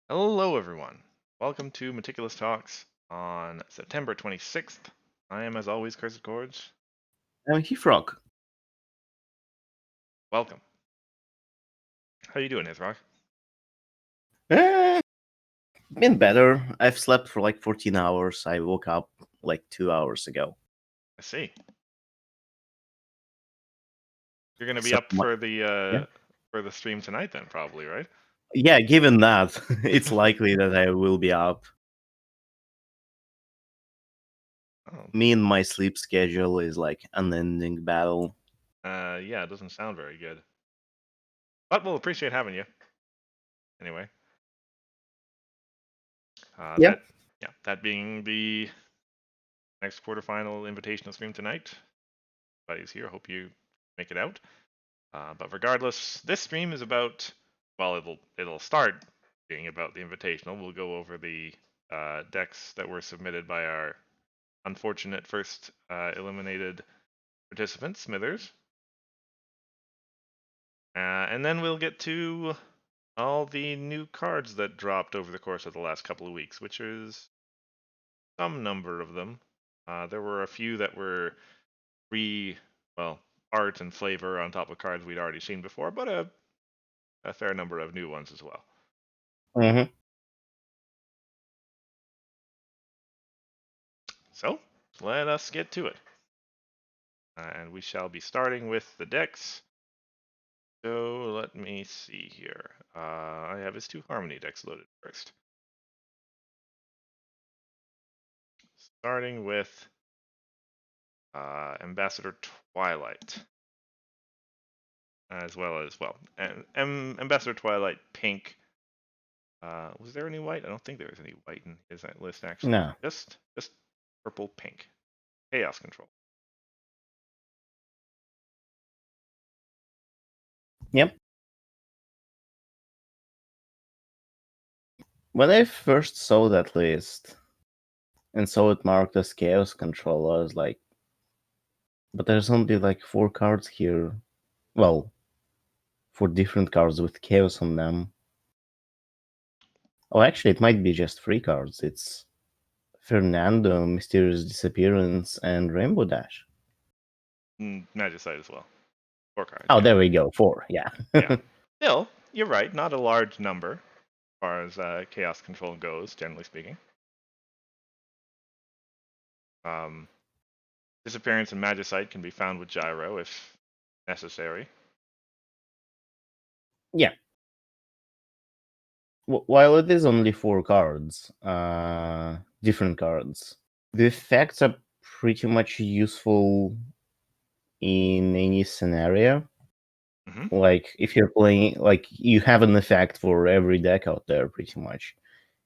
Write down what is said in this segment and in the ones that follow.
Hello, everyone. Welcome to Meticulous Talks on September 26th. I am, as always, Cursed Cords. Heathrock. Welcome. How you doing, Hithrock? Eh, been better. I've slept for like 14 hours. I woke up like 2 hours ago. I see. You're going to be Except up my, for yeah, the stream tonight, then, probably, right? yeah. Given that, it's likely that I will be up. Oh, Me and my sleep schedule is like unending battle. yeah, it doesn't sound very good, but we'll appreciate having you anyway. Yeah. That being the next quarterfinal invitational stream tonight. Everybody's here. Hope you make it out. But regardless, this stream is about. Well, it'll start being about the invitational. We'll go over the decks that were submitted by our unfortunate first eliminated participant, Smithers, and then we'll get to all the new cards that dropped over the course of the last couple of weeks, which is some number of them. There were a few that were well, art and flavor on top of cards we'd already seen before, but a fair number of new ones as well. Mm-hmm. So, let us get to it. And we shall be starting with the decks. So, let me see here. I have his two Harmony decks loaded first. Starting with Ambassador Twilight. As well as, Ambassador Twilight Pink. Was there any white? I don't think there was any white in his list, actually. No. Just purple pink. Chaos Control. Yep. When I first saw that list and saw it marked as Chaos Control, I was like, but there's only like 4 cards here. Well, 4 different cards with Chaos on them. Oh, actually, it might be just 3 cards. It's Fernando, Mysterious Disappearance, and Rainbow Dash. Magicite as well. 4 cards, Oh, yeah. there we go. 4, yeah. Yeah. Still, you're right. Not a large number as far as chaos control goes, generally speaking. Um, Disappearance and Magicite can be found with Gyro if necessary. Yeah. While it is only 4 cards, different cards, the effects are pretty much useful in any scenario. Mm-hmm. Like, if you're playing, like, you have an effect for every deck out there, pretty much.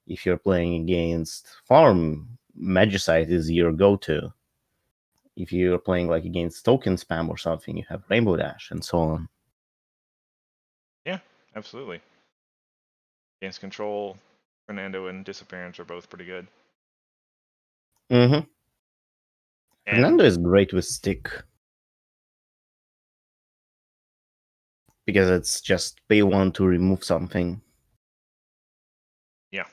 If you're playing against Farm, Magicite is your go-to. If you're playing like against token spam or something, you have Rainbow Dash and so on. Yeah, absolutely. Against control, Fernando and Disappearance are both pretty good. Mm-hmm. And Fernando is great with stick because it's just pay 1 to remove something. yeah.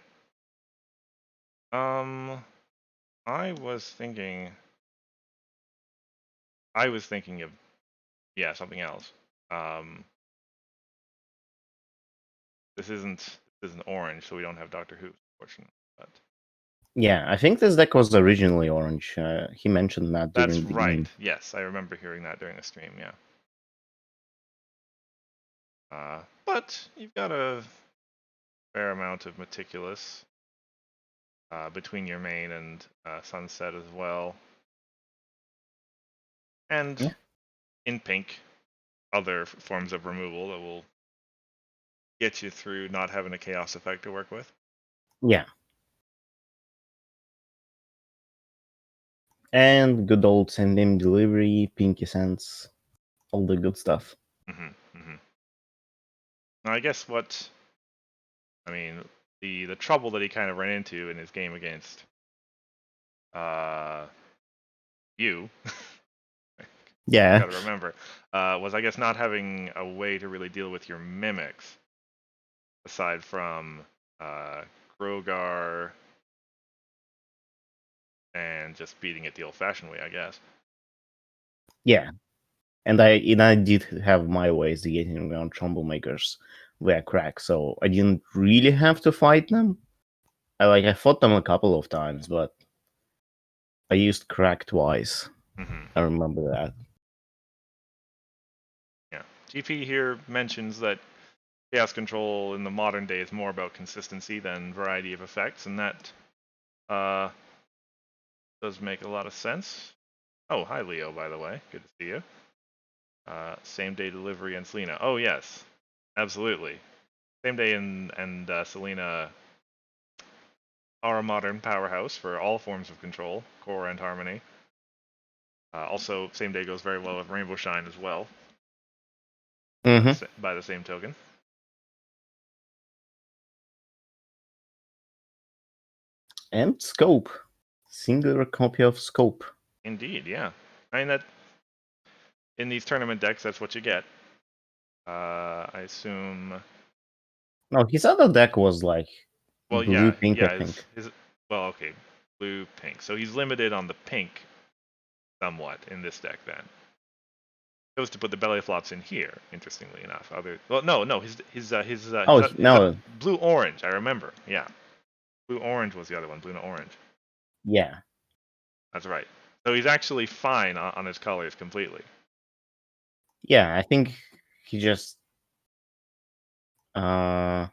Um, I was thinking of something else. Um, this isn't orange, so we don't have Doctor Who, unfortunately. But Yeah, I think this deck was originally orange. He mentioned that that's during the right. game. Yes, I remember hearing that during the stream. Yeah. But you've got a fair amount of Meticulous between your main and Sunset as well. And Yeah. in pink, other forms of removal that will get you through not having a chaos effect to work with. Yeah. And good old send name delivery, Pinky Sense, all the good stuff. Mm-hmm, mm-hmm. Now, I guess the trouble that he kind of ran into in his game against you, Yeah. got to remember, was I guess not having a way to really deal with your mimics aside from uh, Grogar, and just beating it the old-fashioned way, I guess. Yeah, and I did have my ways to getting around troublemakers via crack, so I didn't really have to fight them. I fought them a couple of times, but I used crack twice. Mm-hmm. I remember that. Yeah. GP here mentions that chaos control in the modern day is more about consistency than variety of effects, and that uh, does make a lot of sense. Oh, hi Leo, by the way. Good to see you. Same day delivery and Selena. Oh yes, absolutely. Same day and Selena are a modern powerhouse for all forms of control, core and harmony. Also, same day goes very well with Rainbow Shine as well. Mm-hmm. By the same token. And scope, singular copy of scope. Indeed, yeah. I mean that in these tournament decks, that's what you get. I assume. No, his other deck was like Well, blue yeah, pink, I yeah. think. Well, okay, blue, pink. So he's limited on the pink somewhat in this deck. Then chose to put the belly flops in here. Interestingly enough, no, Oh his no, blue orange. I remember. Yeah, blue orange was the other one. Blue and orange. yeah, That's right. So he's actually fine on his colors completely. yeah. I think he just uh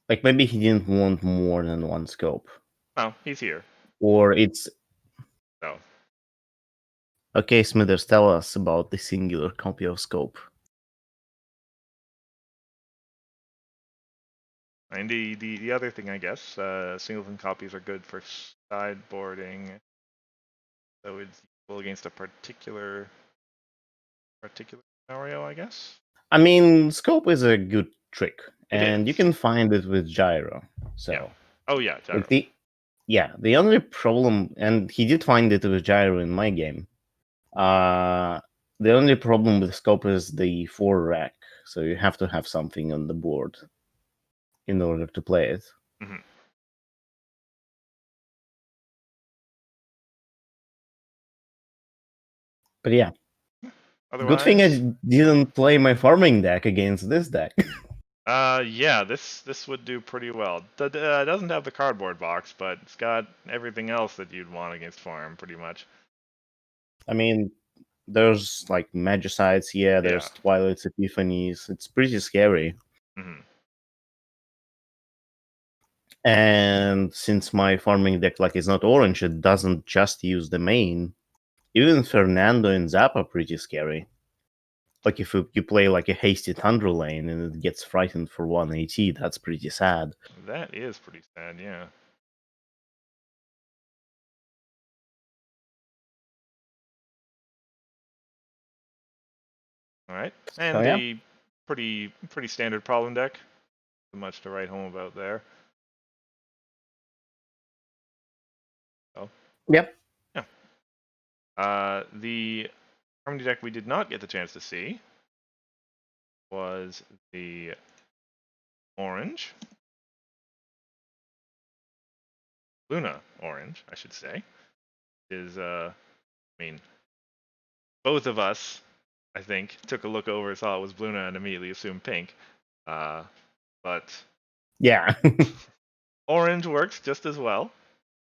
like maybe he didn't want more than one scope, Well, he's here. or it's So okay. Smithers, tell us about the singular copy of scope. and the other thing, I guess, singleton copies are good for sideboarding. So it's useful against a particular scenario, I guess. I mean, scope is a good trick, It and you is. can find it with gyro. Yeah. So Oh yeah, like gyro. the only problem, and he did find it with gyro in my game. The only problem with scope is the 4 rack, so you have to have something on the board in order to play it. Mm-hmm. But yeah, good thing I Otherwise, didn't play my farming deck against this deck. yeah, this would do pretty well. It doesn't have the cardboard box, but it's got everything else that you'd want against farm, pretty much. I mean, there's like Magicides here, Yeah. there's Twilight's Epiphanies. It's pretty scary. Mm-hmm. And since my farming deck like is not orange, it doesn't just use the main. Even Fernando and Zap are pretty scary. Like if you play like a hasty Thunder Lane and it gets frightened for 180, that's pretty sad. That is pretty sad, yeah. All right, So and yeah. a pretty standard problem deck. Not much to write home about there. Oh, Yep. yeah. The Harmony deck we did not get the chance to see was the orange, Luna orange, I should say. Is I mean, both of us, I think, took a look over, saw it was Luna, and immediately assumed pink. But Yeah. orange works just as well.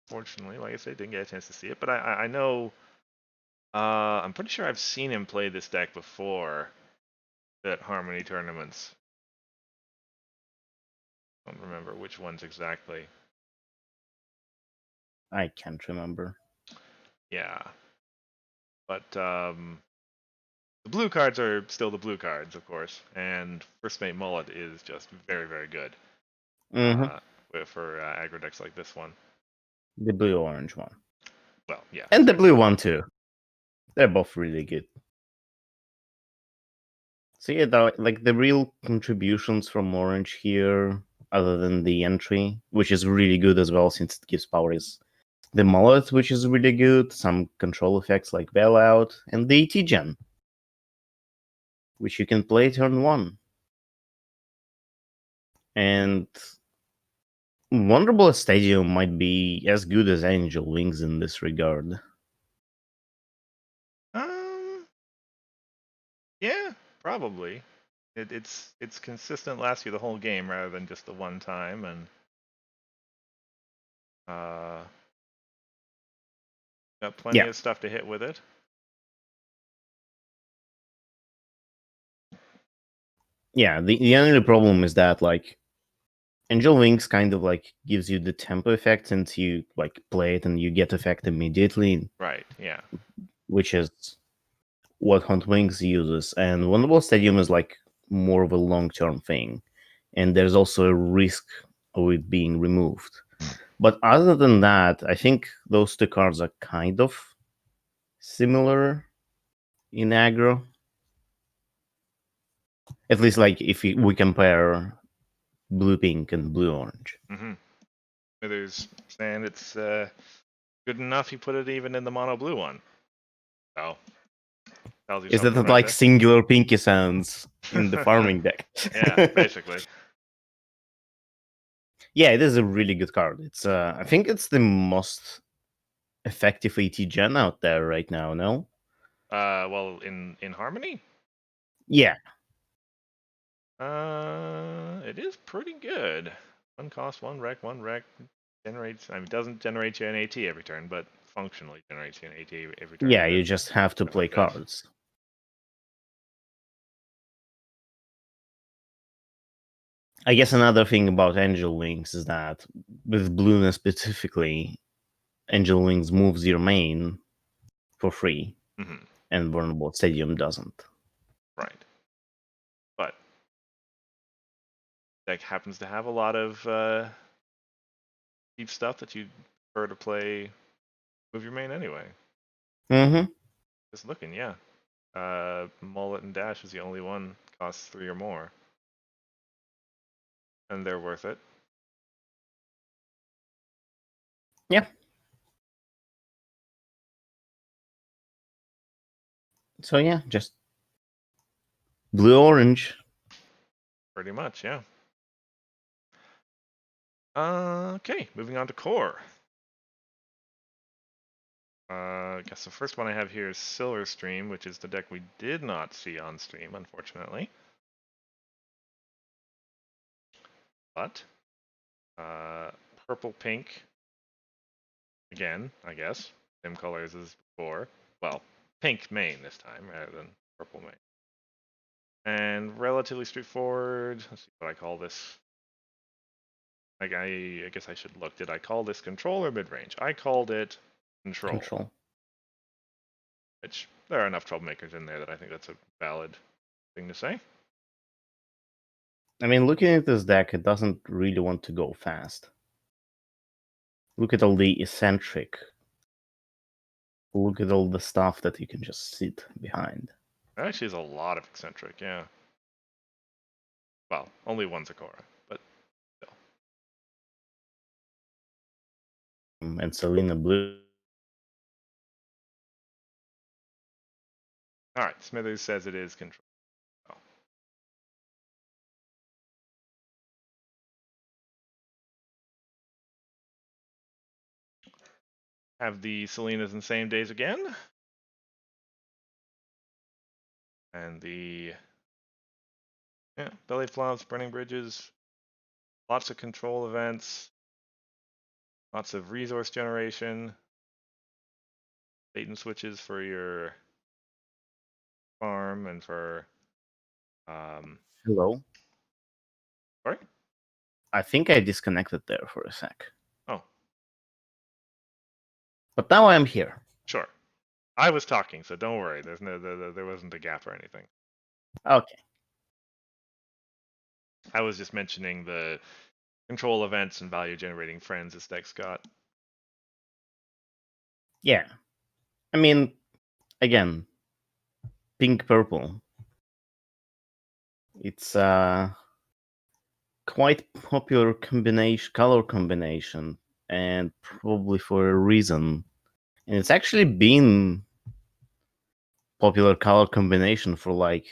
Fortunately, like I said, didn't get a chance to see it, but I know. I'm pretty sure I've seen him play this deck before at Harmony tournaments. I don't remember which ones exactly. I can't remember. Yeah, but the blue cards are still the blue cards, of course, and First Mate Mullet is just very, very good Hmm. uh, for aggro decks like this one. The blue orange one. Well, yeah, And the sorry. blue one too. They're both really good. So yeah, like the real contributions from orange here, other than the entry, which is really good as well since it gives power, is the mullet, which is really good, some control effects like bailout, and the ET gen, which you can play turn 1. And Wonderbolt Stadium might be as good as Angel Wings in this regard. Um, yeah, probably. It's consistent, lasts you the whole game rather than just the one time, and got plenty Yeah, of stuff to hit with it. yeah. The only problem is that like Angel Wings kind of like gives you the tempo effect since you like play it and you get effect immediately, Right. Yeah. which is what Hunt Wings uses. And Wonderbolt Stadium is like more of a long-term thing, and there's also a risk of it being removed. But other than that, I think those two cards are kind of similar in aggro. At least, like if we compare blue pink and blue orange. Mm-hmm. There's saying it's good enough. You put it even in the mono blue one. So tells you Is that something right like there. singular pinky sounds in the farming deck? Yeah, basically. Yeah, it is a really good card. It's I think it's the most effective AT gen out there right now. No? Well, in Harmony, Yeah, it is pretty good. One cost, one rec generates. I mean, doesn't generate you an AT every turn, but functionally generates you an AT every turn yeah. You with just have to stuff play like this. cards. I guess another thing about Angel Wings is that with Bluena specifically, Angel Wings moves your main for free, Mm-hmm. and Vulnerable Stadium doesn't. Right. But deck happens to have a lot of cheap stuff that you prefer to play. Move your main anyway. Mm-hmm. Just looking, yeah. Mullet and Dash is the only one costs 3 or more, and they're worth it. Yeah. So yeah, just blue orange. Pretty much, yeah. Okay, moving on to core. I guess the first one I have here is Silver Stream, which is the deck we did not see on stream, unfortunately. But purple pink again, I guess. Same colors as before. Well, pink main this time rather than purple main. And relatively straightforward. Let's see what I call this. Like I guess I should look. Did I call this control or mid range? I called it control. Control. Which there are enough troublemakers in there that I think that's a valid thing to say. I mean, looking at this deck, it doesn't really want to go fast. Look at all the eccentric. Look at all the stuff that you can just sit behind. There actually is a lot of eccentric, yeah. Well, only one Zakora, but still. And Selena Blue. Alright, Smithers says it is control. Oh. Have the Selenas and same days again. And the belly flops, burning bridges, lots of control events, lots of resource generation, bait and switches for your farm and for Hello. sorry? I think I disconnected there for a sec. Oh, But now I'm here. sure. I was talking, so don't worry. There wasn't a gap or anything. Okay. I was just mentioning the control events and value generating friends this deck's got. Yeah. I mean, again, pink purple. It's quite popular color combination, and probably for a reason. And it's actually been popular color combination for like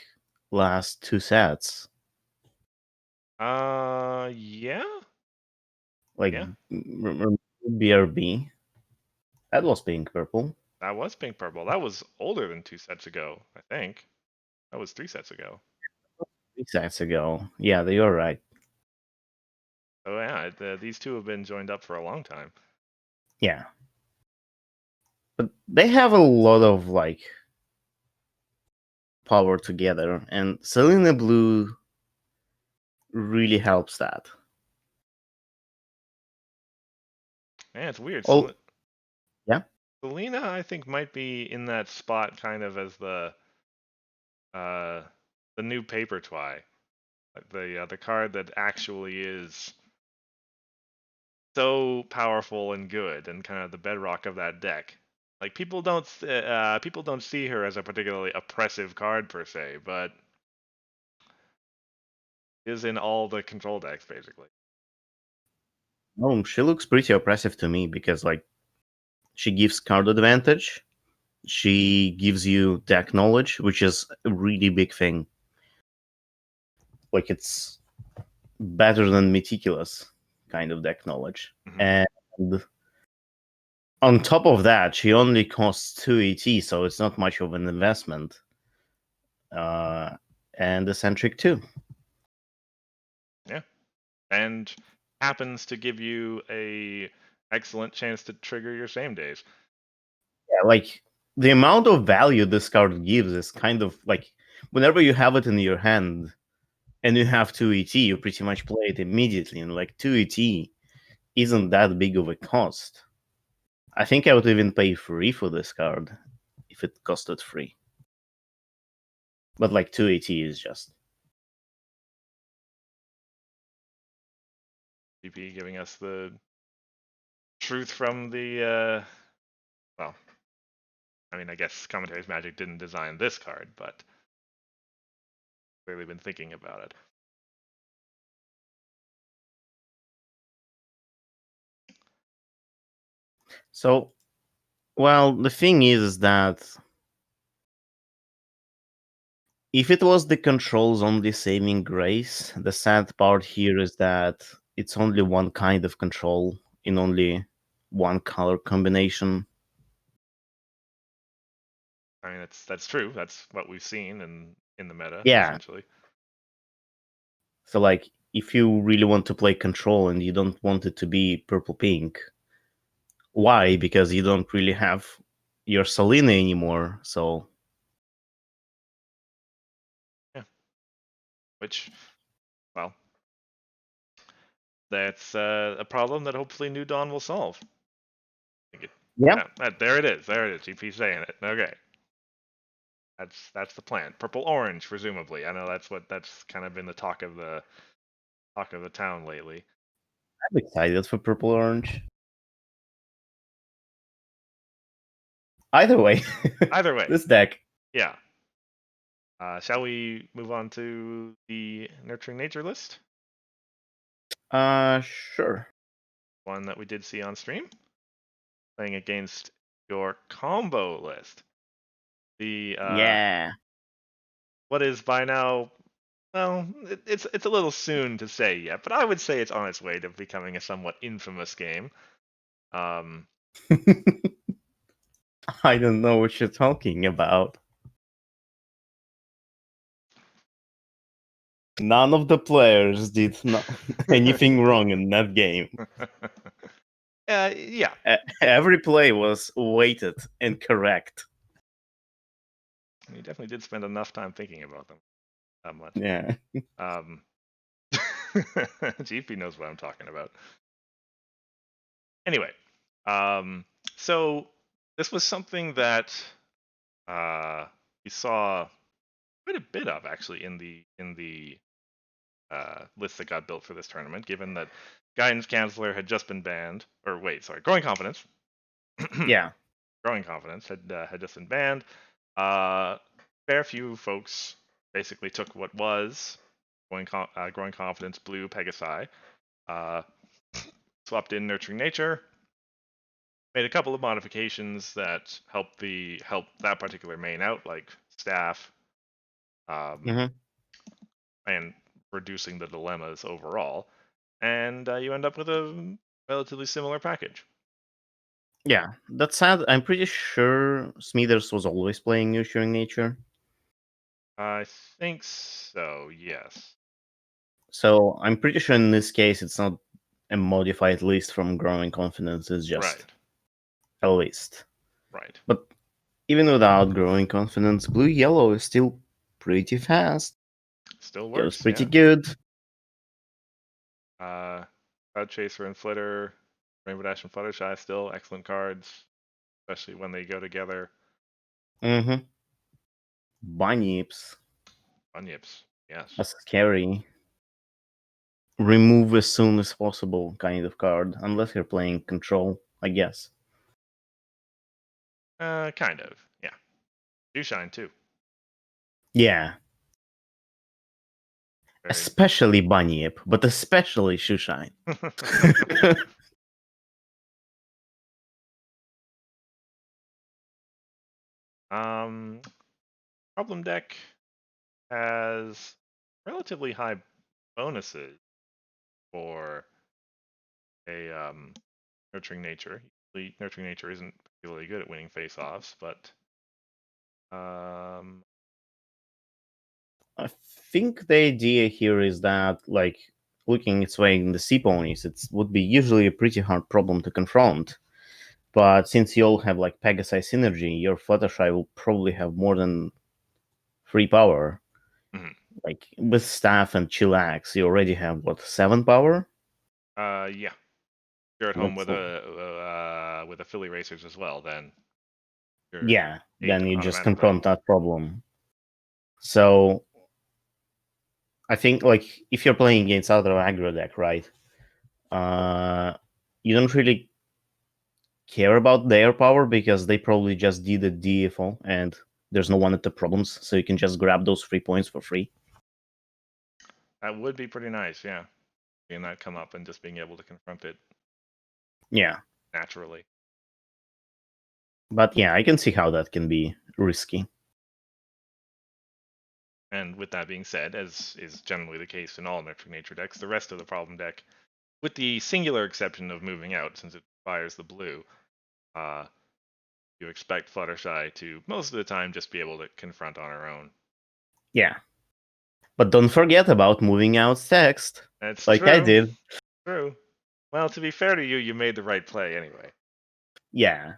last two sets. Yeah, Like yeah. BRB. That was pink purple. That was pink purple. That was older than 2 sets ago, I think. That was 3 sets ago. 6 sets ago. Yeah, they are right. Oh yeah, these two have been joined up for a long time. Yeah. But they have a lot of like power together, and Selena Blue really helps that. Man, it's weird. Oh, yeah. Selena, I think, might be in that spot kind of as uh the new paper twy, like the card that actually is so powerful and good and kind of the bedrock of that deck. Like people don't see her as a particularly oppressive card per se, but is in all the control decks basically. She looks pretty oppressive to me because like she gives card advantage. She gives you deck knowledge, which is a really big thing. Like it's better than Meticulous kind of deck knowledge. Hmm. And on top of that, she only costs 2 ET, so it's not much of an investment. And eccentric too. Yeah, and happens to give you a excellent chance to trigger your same days. Yeah, like the amount of value this card gives is kind of like whenever you have it in your hand and you have 2 ET, you pretty much play it immediately. And like 2 ET isn't that big of a cost. I think I would even pay free for this card if it costed free. But like 2 ET is just. GP giving us the truth from the well, I mean, I guess Commentary's Magic didn't design this card, but clearly been thinking about it. So, well, the thing is that if it was the controls only saving grace, the sad part here is that it's only one kind of control in only one color combination. I mean, that's true. That's what we've seen in the meta Yeah. essentially. So, like, if you really want to play control and you don't want it to be purple pink, why? Because you don't really have your Selena anymore. So, Yeah, which well, that's a problem that hopefully New Dawn will solve. yeah, Yeah, there it is. There it is. GP saying it. Okay, that's the plan. Purple orange, presumably. I know that's kind of been the talk of the town lately. I'm excited for purple orange. Either way, Either way, this deck. yeah. Shall we move on to the nurturing nature list? Sure. One that we did see on stream, playing against your combo list. The Yeah. what is by now, well, it's a little soon to say yet, but I would say it's on its way to becoming a somewhat infamous game. Um, I don't know what you're talking about. None of the players did not anything wrong in that game. Yeah, Every play was weighted and correct. you definitely did spend enough time thinking about them. That much. Yeah. Um, GP knows what I'm talking about. Anyway, um, so this was something that we saw quite a bit of actually in the list that got built for this tournament, given that Guidance Counselor had just been banned, or wait, sorry, Growing Confidence. Yeah. Growing Confidence had just been banned. Uh, fair few folks basically took what was Growing Confidence Blue Pegasi, uh, swapped in Nurturing Nature, made a couple of modifications that help that particular main out, like staff, um, Hmm. and reducing the dilemmas overall, and you end up with a relatively similar package. Yeah, that said, I'm pretty sure Smithers was always playing Nurturing Nature. I think so, yes. So I'm pretty sure in this case it's not a modified list from Growing Confidence, it's just Right, a list. right. But even without Growing Confidence, Blue Yellow is still pretty fast. Still Goes works, pretty yeah. good. Cloud Chaser and Flitter, Rainbow Dash and Fluttershy still excellent cards, especially when they go together. Mm-hmm. Bunyips. Bunyips, yes. A scary remove as soon as possible kind of card, unless you're playing control, I guess. Kind of, yeah. Do shine too. Yeah, Very. especially Bunyip, but especially Shoeshine. um, Problem deck has relatively high bonuses for a nurturing nature. Usually, nurturing nature isn't particularly good at winning face-offs, but um, I think the idea here is that, like, looking its way in the sea ponies, it would be usually a pretty hard problem to confront. But since you all have like Pegasi synergy, your Fluttershy will probably have more than 3 power. mhm. Like with Staff and Chillax, you already have what, 7 power? Yeah. You're at home That's with a Philly racers as well, then you're yeah. eight Then you just automatically. confront that problem. So I think like if you're playing against other aggro deck, right? Uh, you don't really care about their power because they probably just did a DFO and there's no one at the problems, so you can just grab those 3 points for free. That would be pretty nice, yeah. Seeing that come up and just being able to confront it Yeah, naturally. but yeah, I can see how that can be risky. And with that being said, as is generally the case in all Nurturing Nature decks, the rest of the problem deck, with the singular exception of moving out, since it fires the blue, uh, you expect Fluttershy to most of the time just be able to confront on her own. Yeah, but don't forget about moving out text, That's like I true. did. True. Well, to be fair to you, you made the right play anyway. Yeah,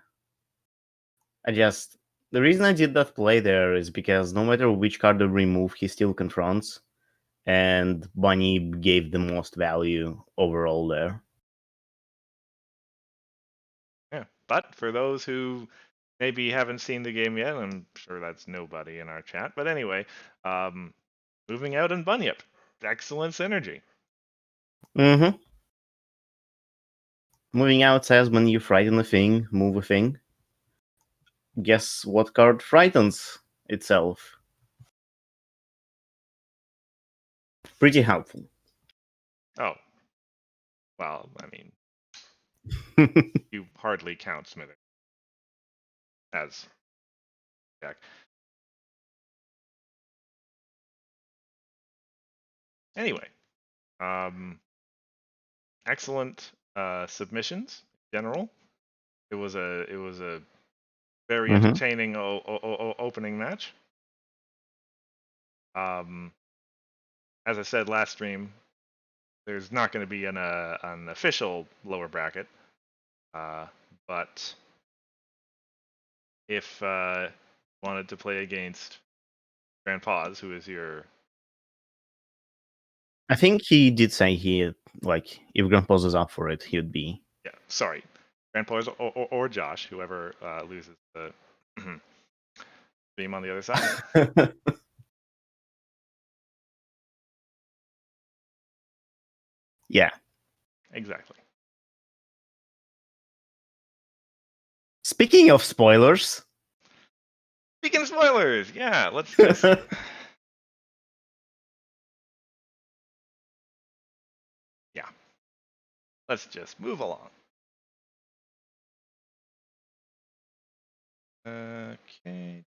I just the reason I did that play there is because no matter which card I remove, he still confronts, and Bunny gave the most value overall there. Yeah. But for those who maybe haven't seen the game yet, I'm sure that's nobody in our chat. But anyway, um, moving out and Bunyip. Excellent synergy. Mm-hmm. Moving out says when you frighten a thing, move a thing. Guess what card frightens itself? Pretty helpful. Oh, well, I mean, you hardly count Smithers as deck. Anyway, um, excellent submissions in general. It was a very Mm-hmm. entertaining opening match. Um, as I said last stream, there's not going to be an official lower bracket, uh, but if wanted to play against Grandpa's, who is your I think he did say he like if Grandpa's is up for it, he would be. yeah, sorry, Grandpa's or Josh, whoever loses the beam on the other side. Yeah. Exactly. Speaking of spoilers, Speaking of spoilers, yeah, let's just yeah, let's just move along. Okay.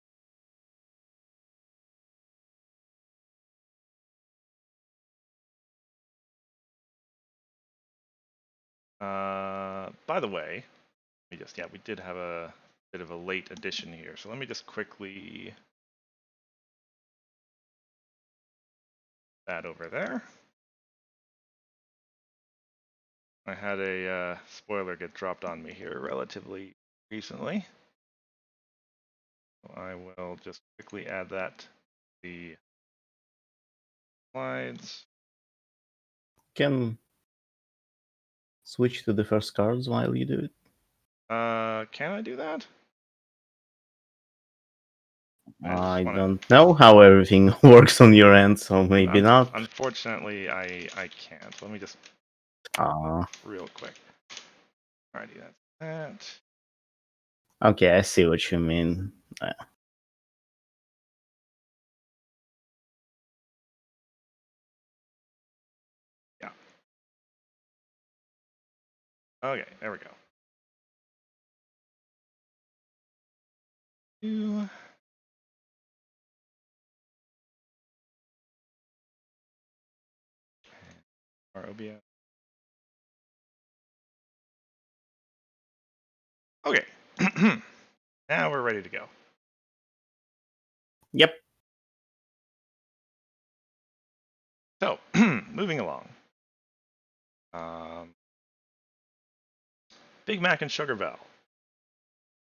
By the way, we did have a bit of a late addition here, so let me just quickly that over there. I had a spoiler get dropped on me here relatively recently. So I will just quickly add that to the slides. Can switch to the first cards while you do it. Can I do that? I just I want to. don't know how everything works on your end, so maybe not. Unfortunately, I can't. Let me just Ah, real quick. Alrighty, that's that. okay, I see what you mean. Yeah. Okay, there we go. Our OBS. Okay. Now we're ready to go. Yep. So, moving along. Um, Big Mac and Sugar Bell,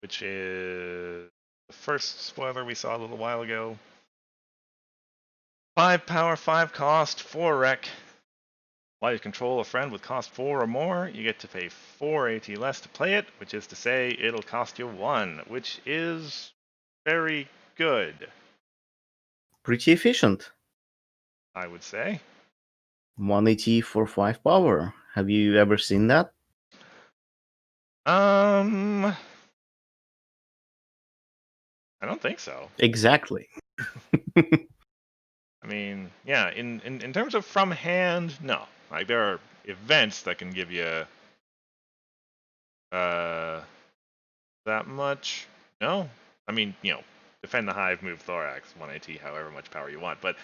which is the first spoiler we saw a little while ago. 5 power, 5 cost, 4 rec. While you control a friend with cost 4 or more, you get to pay 4 AT less to play it, which is to say it'll cost you 1, which is very good, Pretty efficient. I would say. 180 for 5 power. Have you ever seen that? I don't think so. Exactly. I mean, yeah, in terms of from hand, no. Like there are events that can give you uh that much. No. I mean, defend the hive, move thorax, 1AT, however much power you want. But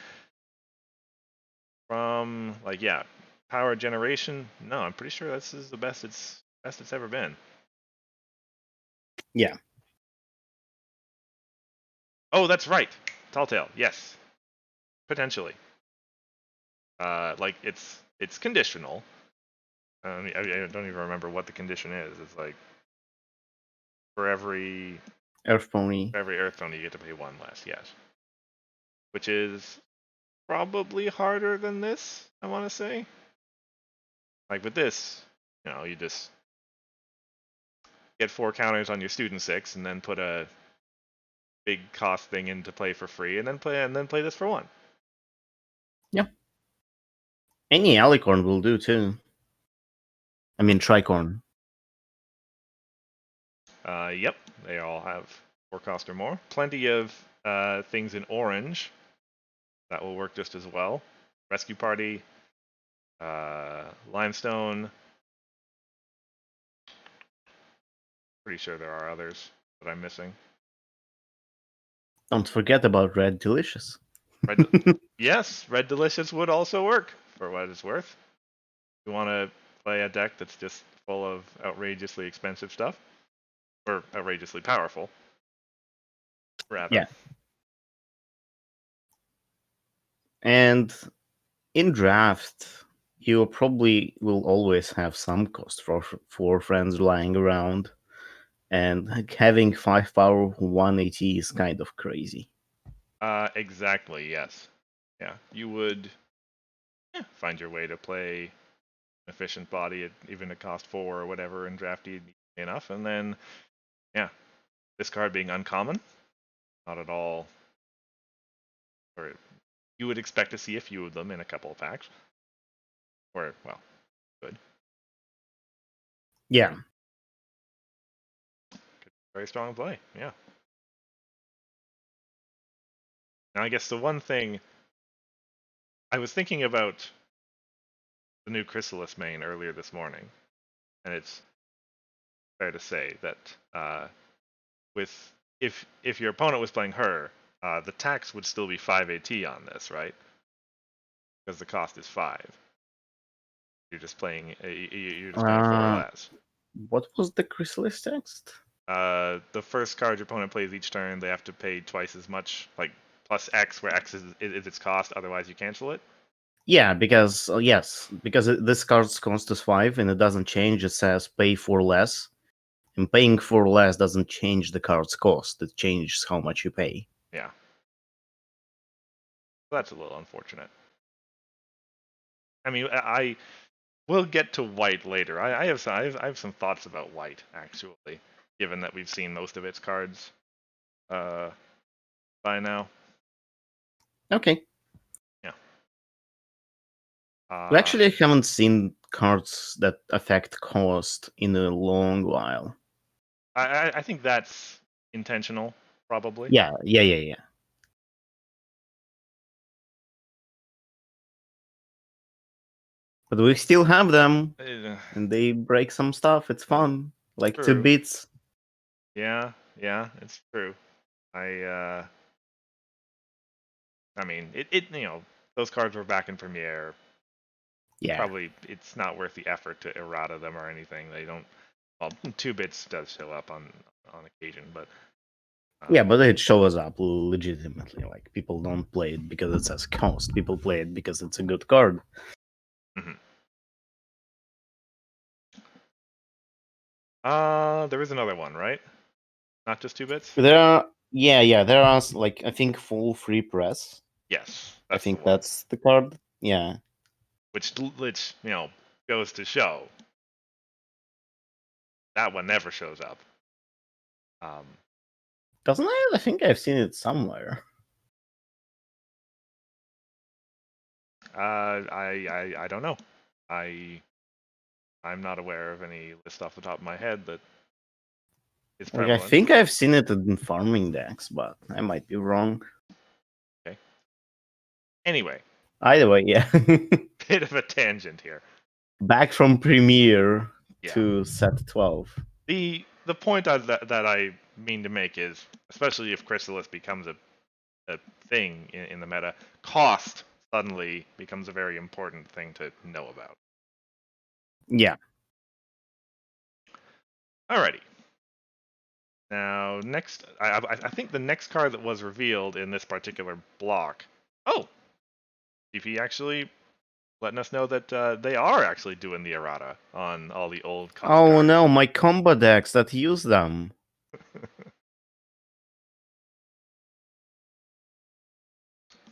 from power generation, no, I'm pretty sure this is the best it's ever been. Yeah. Oh, that's right. Tall Tale, yes. Potentially. Like it's conditional. I don't even remember what the condition is. It's like for every Earth Pony. Earth Tone you get to pay 1 less, yes. Which is probably harder than this, I want to say. Like with this, you just get 4 counters on your student 6 and then put a big cost thing into play for free and then play this for 1. Yeah. Any alicorn will do too. I mean, tricorn. Yep, they all have 4 cost or more. Plenty of things in orange that will work just as well. Rescue Party, Limestone. Pretty sure there are others that I'm missing. Don't forget about Red Delicious. Red, yes, Red Delicious would also work for what it's worth. You want to play a deck that's just full of outrageously expensive stuff, or outrageously powerful, rather. Yeah. And in draft, you probably will always have some cost for friends lying around, and having 5 power 180 is kind of crazy. Exactly. Yes. Yeah. You would find your way to play an efficient body at even a cost 4 or whatever in draft enough, and then this card being uncommon, not at all, or you would expect to see a few of them in a couple of packs, or good. Yeah. Very strong play. Yeah. Now I guess the one thing I was thinking about the new Chrysalis main earlier this morning, and it's fair to say that with if your opponent was playing her, the tax would still be 5 AT on this, right? Because the cost is 5. You're just playing. You're just paying four or Uh, less. what was the Chrysalis text? The first card your opponent plays each turn, they have to pay twice as much, like plus X, where X is its cost. Otherwise, you cancel it. Yeah, because yes, because this card's cost is 5 and it doesn't change. It says pay for less, and paying for less doesn't change the card's cost. It changes how much you pay. Yeah, that's a little unfortunate. I mean, I we'll get to white later. I have some thoughts about white actually, given that we've seen most of its cards uh, by now. Okay. Yeah. We actually haven't seen cards that affect cost in a long while. I think that's intentional, probably. Yeah. But we still have them, and they break some stuff. It's fun, like 2 True. bits. Yeah, it's true. I I mean, those cards were back in Premiere. Yeah. Probably it's not worth the effort to errata them or anything. They don't. Well, 2 bits does show up on occasion, but Yeah, but it shows up legitimately. Like, people don't play it because it says cost. People play it because it's a good card. mhm. There is another one, right? Not just 2 bits. There are, yeah, there are, like, I think full free press. Yes, I that's the think one. that's the card. Yeah. Which goes to show that one never shows up. Um, Doesn't it? I think I've seen it somewhere. I don't know. I'm not aware of any list off the top of my head that is Like, I prevalent. think I've seen it in farming decks, but I might be wrong. Okay. Anyway, Either way, yeah. bit of a tangent here. Back from Premiere Yeah. to set 12. The point that I mean to make is, especially if Chrysalis becomes a thing in the meta, cost suddenly becomes a very important thing to know about. Yeah. Alrighty. Now, next, I think the next card that was revealed in this particular block. Oh, GP actually letting us know that they are actually doing the errata on all the old cost Oh cards. no, my combo decks that use them.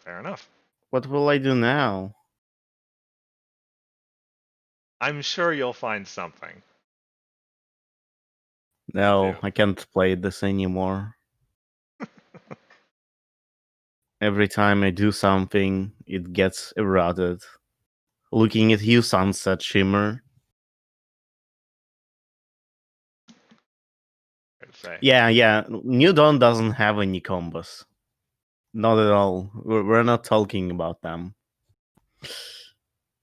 Fair enough. What will I do now? I'm sure you'll find something to No, do. I can't play this anymore. Every time I do something, it gets eroded. Looking at you, Sunset Shimmer. I'd say. Yeah. New Dawn doesn't have any combos. Not at all. We're not talking about them.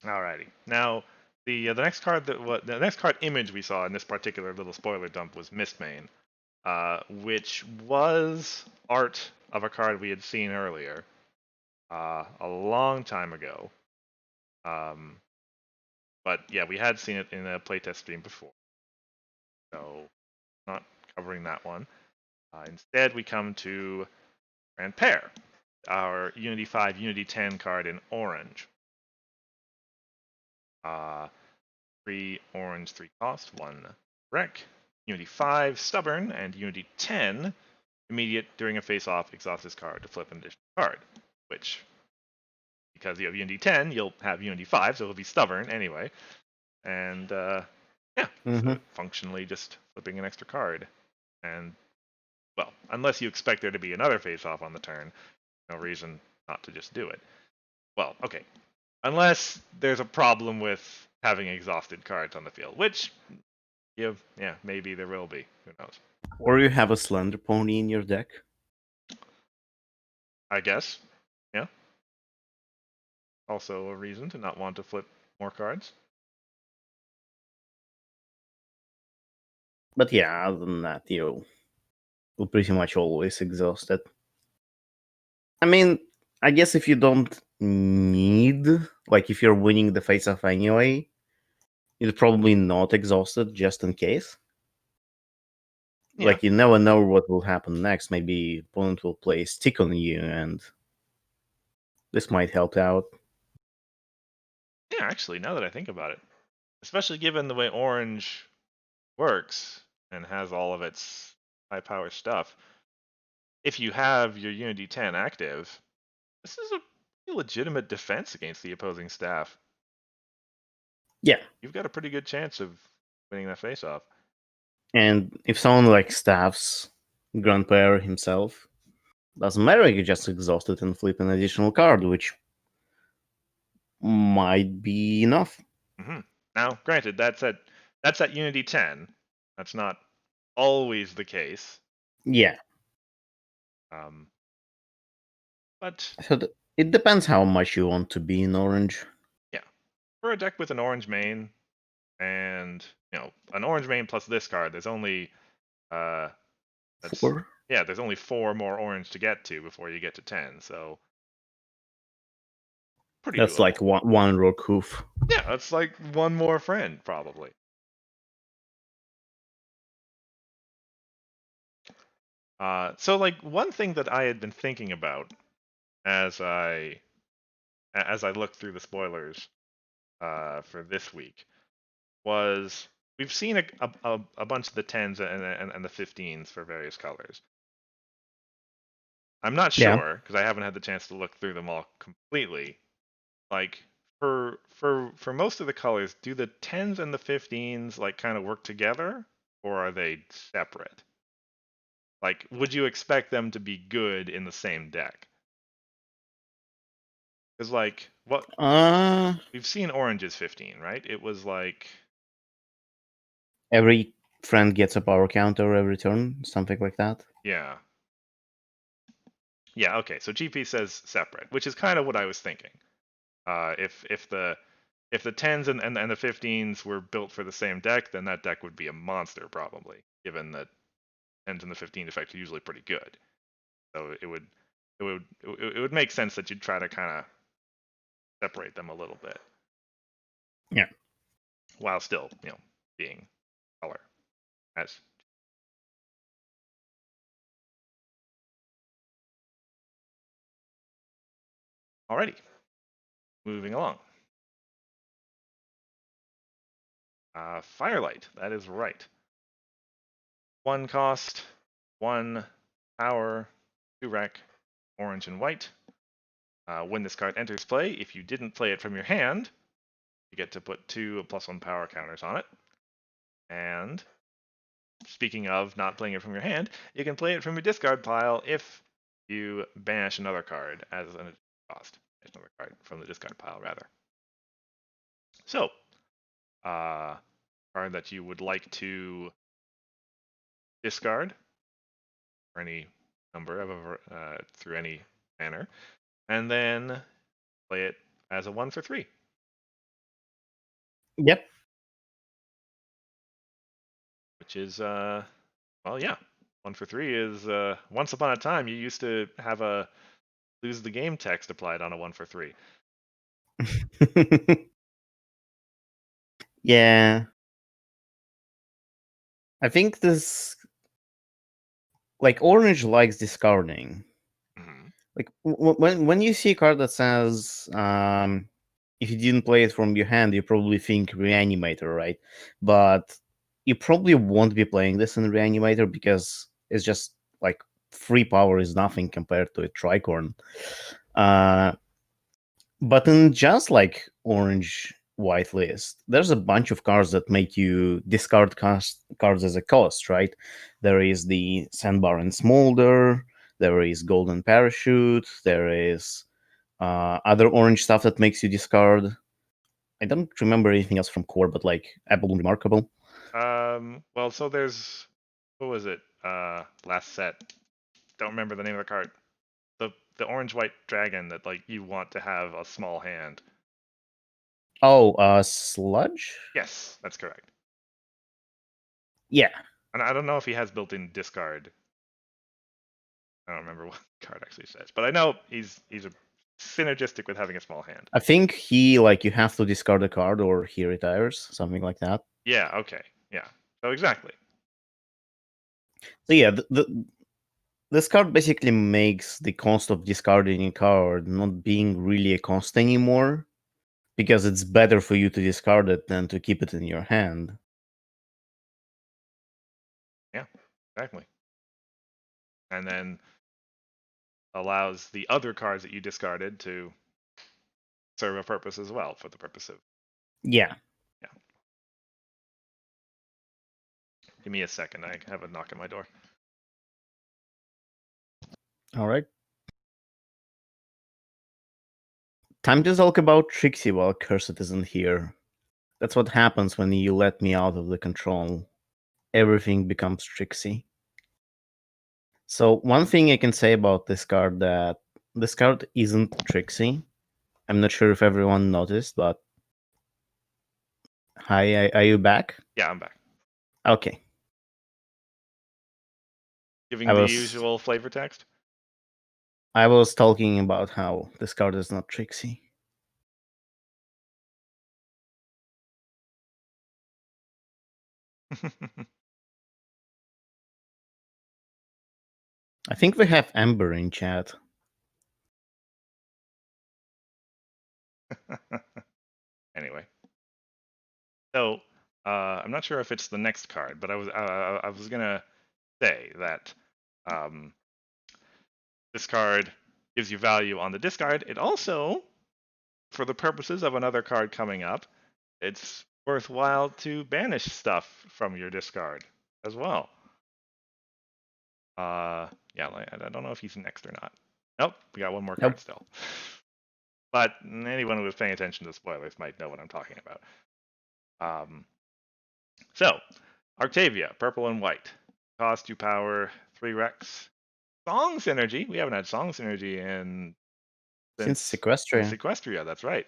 Alrighty. Now, the next card the next card image we saw in this particular little spoiler dump was Mistmane, which was art of a card we had seen earlier, a long time ago. Um, but yeah, we had seen it in a playtest stream before, so not covering that one. Instead, we come to Grand Pair, our Unity 5, Unity 10 card in orange. Uh, 3 orange, 3 cost, 1 wreck. Unity 5, Stubborn, and Unity 10, immediate during a face-off, exhaust this card to flip an additional card. Which, because you have Unity 10, you'll have Unity 5, so it'll be Stubborn anyway. And yeah, so functionally just flipping an extra card. And, well, unless you expect there to be another face-off on the turn, no reason not to just do it. Well, okay. Unless there's a problem with having exhausted cards on the field, which yeah, maybe there will be. Who knows? Or you have a Slender Pony in your deck. I guess. Yeah. Also a reason to not want to flip more cards. But yeah, other than that, you will pretty much always exhaust it. I mean, I guess if you don't need, like, if you're winning the face off anyway, it's probably not exhausted just in case. Yeah, Like you never know what will happen next. Maybe opponent will play stick on you, and this might help out. yeah. Actually, now that I think about it, especially given the way Orange works and has all of its high power stuff, if you have your Unity 10 active, this is a legitimate defense against the opposing staff. Yeah, You've got a pretty good chance of winning that face off. and if someone like staffs grandpa himself, doesn't matter. You just exhaust it and flip an additional card, which might be enough. Hmm. Now, granted, that's at Unity 10. That's not always the case. Yeah, Um, but so it depends how much you want to be in orange. yeah, for a deck with an orange main and an orange main plus this card, there's only uh that's Four. yeah, there's only 4 more orange to get to before you get to 10. So pretty That's doable. like one rook hoof. Yeah, that's like one more friend probably. So like one thing that I had been thinking about as I looked through the spoilers for this week was we've seen a bunch of the 10s and the 15s for various colors. I'm not Yeah. sure because I haven't had the chance to look through them all completely. Like for most of the colors, do the 10s and the 15s like kind of work together or are they separate? Like, would you expect them to be good in the same deck? Because like what Uh, we've seen Orange's 15, right? It was like every friend gets a power counter every turn, something like that. yeah. Yeah, okay. So GP says separate, which is kind of what I was thinking. If the 10s and the 15s were built for the same deck, then that deck would be a monster probably, given that 10s and the 15 effect are usually pretty good. So it would make sense that you'd try to kind of separate them a little bit Yeah. while still being color as already moving along. Firelight, that is right. 1 cost, 1 power, 2 rec, orange and white. When this card enters play, if you didn't play it from your hand, you get to put 2 +1 power counters on it. And speaking of not playing it from your hand, you can play it from your discard pile if you banish another card as an cost. Banish another card from the discard pile, rather. So, card that you would like to discard for any number of through any manner, and then play it as a 1 for 3. Yep. Which is well, yeah, 1 for 3 is once upon a time you used to have a lose the game text applied on a 1 for 3. Yeah. I think this, like, orange likes discarding. Mm-hmm. Like when you see a card that says if you didn't play it from your hand, you probably think reanimator, right? But you probably won't be playing this in reanimator because it's just like free power is nothing compared to a tricorn. Uh, but in just like orange white list, there's a bunch of cards that make you discard cards as a cost, right? There is the Sandbar and Smolder, there is Golden Parachute, there is other orange stuff that makes you discard. I don't remember anything else from core, but like Apple Remarkable. Well, so there's what was it? Last set. Don't remember the name of the card. The orange white dragon that like you want to have a small hand. Oh, Sludge? Yes, that's correct. Yeah. And I don't know if he has built-in discard. I don't remember what the card actually says, but I know he's a synergistic with having a small hand. I think he like you have to discard a card or he retires, something like that. Yeah. Okay. Yeah. So exactly. So yeah, this card basically makes the cost of discarding a card not being really a cost anymore, because it's better for you to discard it than to keep it in your hand. Yeah. Exactly. And then allows the other cards that you discarded to serve a purpose as well for the purpose of. Yeah. Yeah. Give me a second. I have a knock at my door. All right. Time to talk about Trixie while Cursed isn't here. That's what happens when you let me out of the control. Everything becomes Trixie. So one thing I can say about this card that this card isn't Trixie. I'm not sure if everyone noticed, but hi, are you back? Yeah, I'm back. Okay. Giving I the was usual flavor text. I was talking about how this card is not Trixie. I think we have Amber in chat. Anyway, so I'm not sure if it's the next card, but I was gonna say that um, this card gives you value on the discard. It also, for the purposes of another card coming up, it's worthwhile to banish stuff from your discard as well. Yeah, I don't know if he's next or not. Nope, we got one more Nope. card still. But anyone who was paying attention to spoilers might know what I'm talking about. So, Octavia, purple and white. Cost 2 power, 3 Rex. Song synergy. We haven't had song synergy Since since Sequestria. Sequestria, that's right.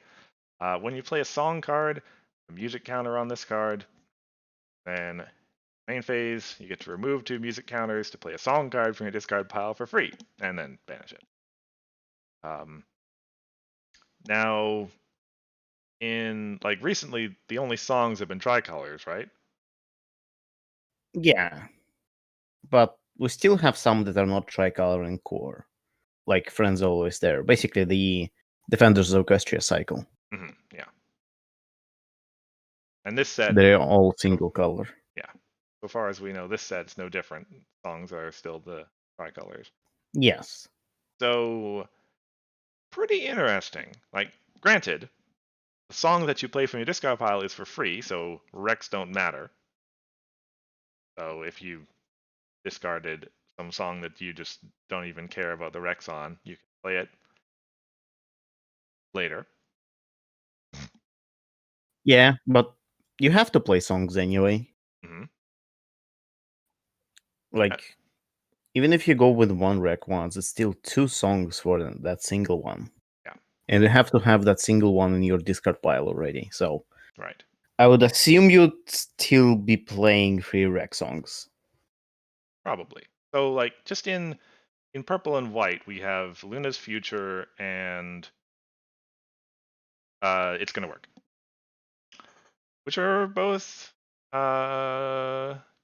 When you play a song card, a music counter on this card, then main phase, you get to remove 2 music counters to play a song card from your discard pile for free, and then banish it. Now, in like recently, the only songs have been tricolors, right? Yeah. But we still have some that are not tricolor in core. Like Friends Always There. Basically the Defenders of Equestria cycle. Yeah. And this set, They're all so, single color. yeah. So far as we know, this set's no different. Songs are still the tricolors. Yes. So, pretty interesting. Like, granted, the song that you play from your discard pile is for free, so Rex don't matter. So if you discarded some song that you just don't even care about the Rex on, you can play it later. Yeah, but you have to play songs anyway. Mm-hmm. Like, even if you go with one rec once, it's still 2 songs for that single one. Yeah. And you have to have that single one in your discard pile already. So Right. I would assume you'd still be playing 3 rec songs. Probably. So like just in purple and white, we have Luna's Future and It's Gonna Work, which are both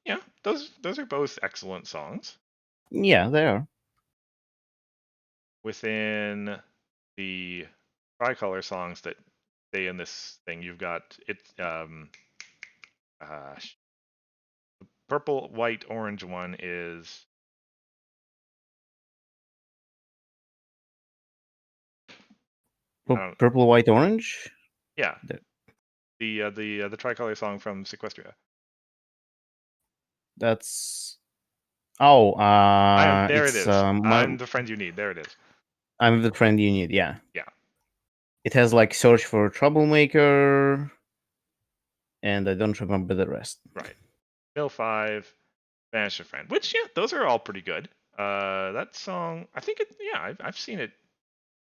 yeah, those are both excellent songs. Yeah, they are. Within the tricolor songs that stay in this thing, you've got it uh, the purple, white, orange one is Purple, white, orange? yeah, That- the tricolor song from Sequestria. That's oh, There it it's is. I'm the friend you need. There it is. I'm the friend you need. Yeah, Yeah, it has like search for a troublemaker, and I don't remember the rest. right. Mill 5, Vanish a Friend. Which yeah, those are all pretty good. That song, I think it. Yeah, I've seen it.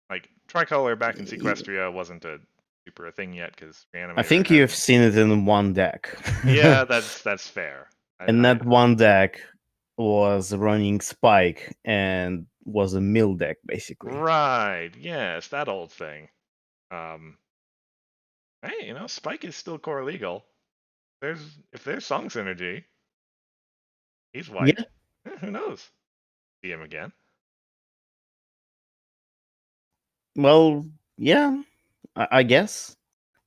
Like tricolor back in Sequestria wasn't a super a thing yet because I Reanimator think you've hadn't. seen it in one deck. Yeah, that's fair. And that one deck was running Spike, and was a mill deck basically. Right. Yes, that old thing. Um, hey, Spike is still core legal. If there's song synergy, he's white. Yeah, Who knows? See him again. well, yeah, I guess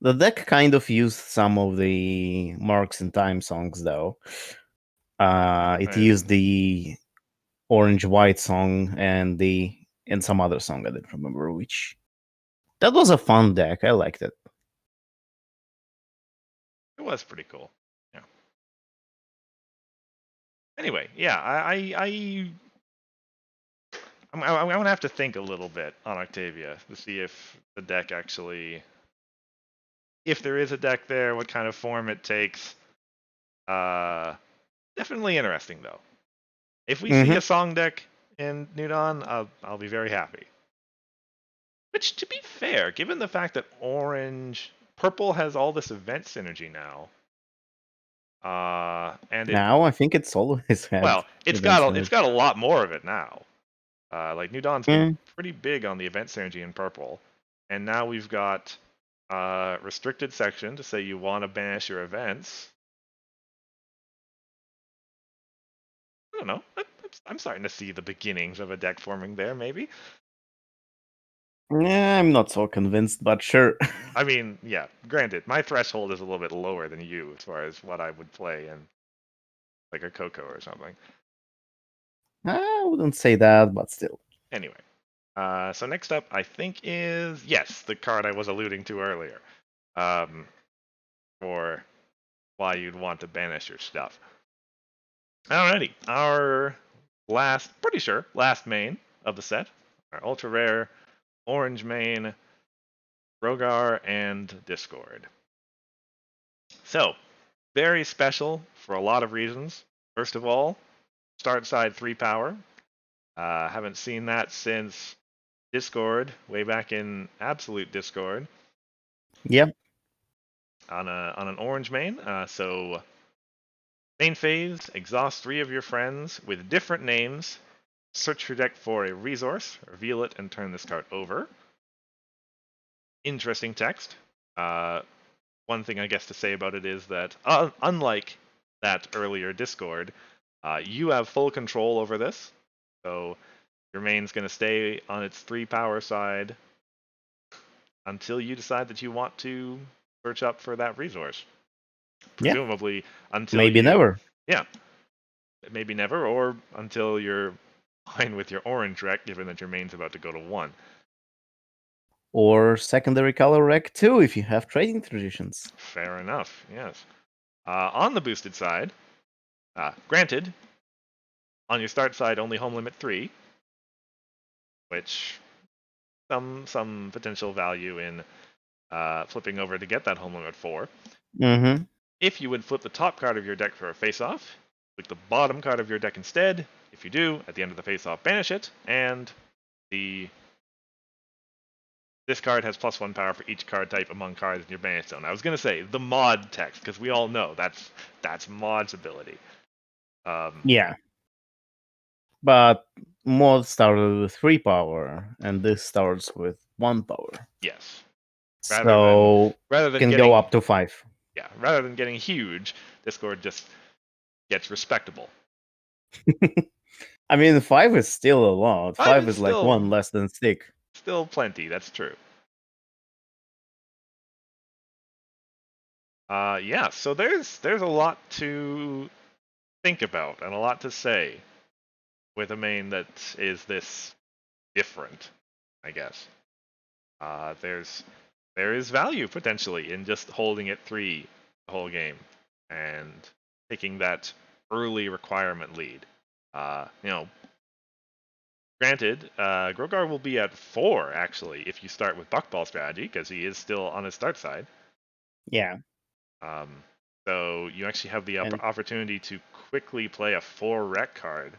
the deck kind of used some of the Marks and Time songs though. It And used the Orange White song and some other song I didn't remember which. That was a fun deck. I liked it. it was pretty cool. Yeah. Anyway, yeah, I'm gonna have to think a little bit on Octavia to see if the deck actually, if there is a deck there, what kind of form it takes. Uh, Definitely interesting though. If we see Hmm. a song deck in New Dawn, I'll be very happy. Which, to be fair, given the fact that purple has all this event synergy now, and it, Now I think it's always had well, it's event got it's synergy. got a lot more of it now. Like New Dawn's been Mm, pretty big on the event synergy in purple, and now we've got restricted section to say you want to banish your events. I don't know. I'm starting to see the beginnings of a deck forming there, maybe. yeah, I'm not so convinced, but sure. I mean, yeah, granted, my threshold is a little bit lower than you as far as what I would play in like a Coco or something. I wouldn't say that, but still. Anyway, so next up, I think is yes, the card I was alluding to earlier, um, for why you'd want to banish your stuff. Alrighty, our pretty sure, last main of the set, our ultra rare orange main, Rogar and Discord. So, very special for a lot of reasons. First of all, start side 3 power. Haven't seen that since Discord, way back in Absolute Discord, Yep. on an orange main. So main phase, exhaust 3 of your friends with different names. Search your deck for a resource, reveal it, and turn this card over. Interesting text. Uh, One thing I guess to say about it is that, unlike that earlier Discord, you have full control over this. So your main's going to stay on its 3 power side until you decide that you want to search up for that resource. Yeah. Presumably until Maybe you, never. yeah, maybe never, or until you're fine with your orange rec, given that your main's about to go to 1. Or secondary color rec too, if you have trading traditions. Fair enough, yes. On the boosted side, granted, on your start side, only home limit 3, which some potential value in flipping over to get that home limit 4. Mm-hmm. If you would flip the top card of your deck for a face-off, click the bottom card of your deck instead. If you do, at the end of the face-off, banish it, and the this card has +1 power for each card type among cards in your banish zone. I was gonna say the mod text because we all know that's mod's ability. Yeah. But mod started with 3 power, and this starts with 1 power. Yes, rather than So rather than can go getting up to 5. yeah rather than getting huge, Discord just gets respectable. I mean, 5 is still a lot. Five 5 is is like one less than stick. still plenty. That's true. Yeah. So there's a lot to think about and a lot to say with a main that is this different, I guess. There is value potentially in just holding it 3 the whole game and taking that early requirement lead. Granted, Grogar will be at 4 actually if you start with Buckball strategy because he is still on his start side. Yeah. Um, so you actually have the And opportunity to quickly play a 4 rec card,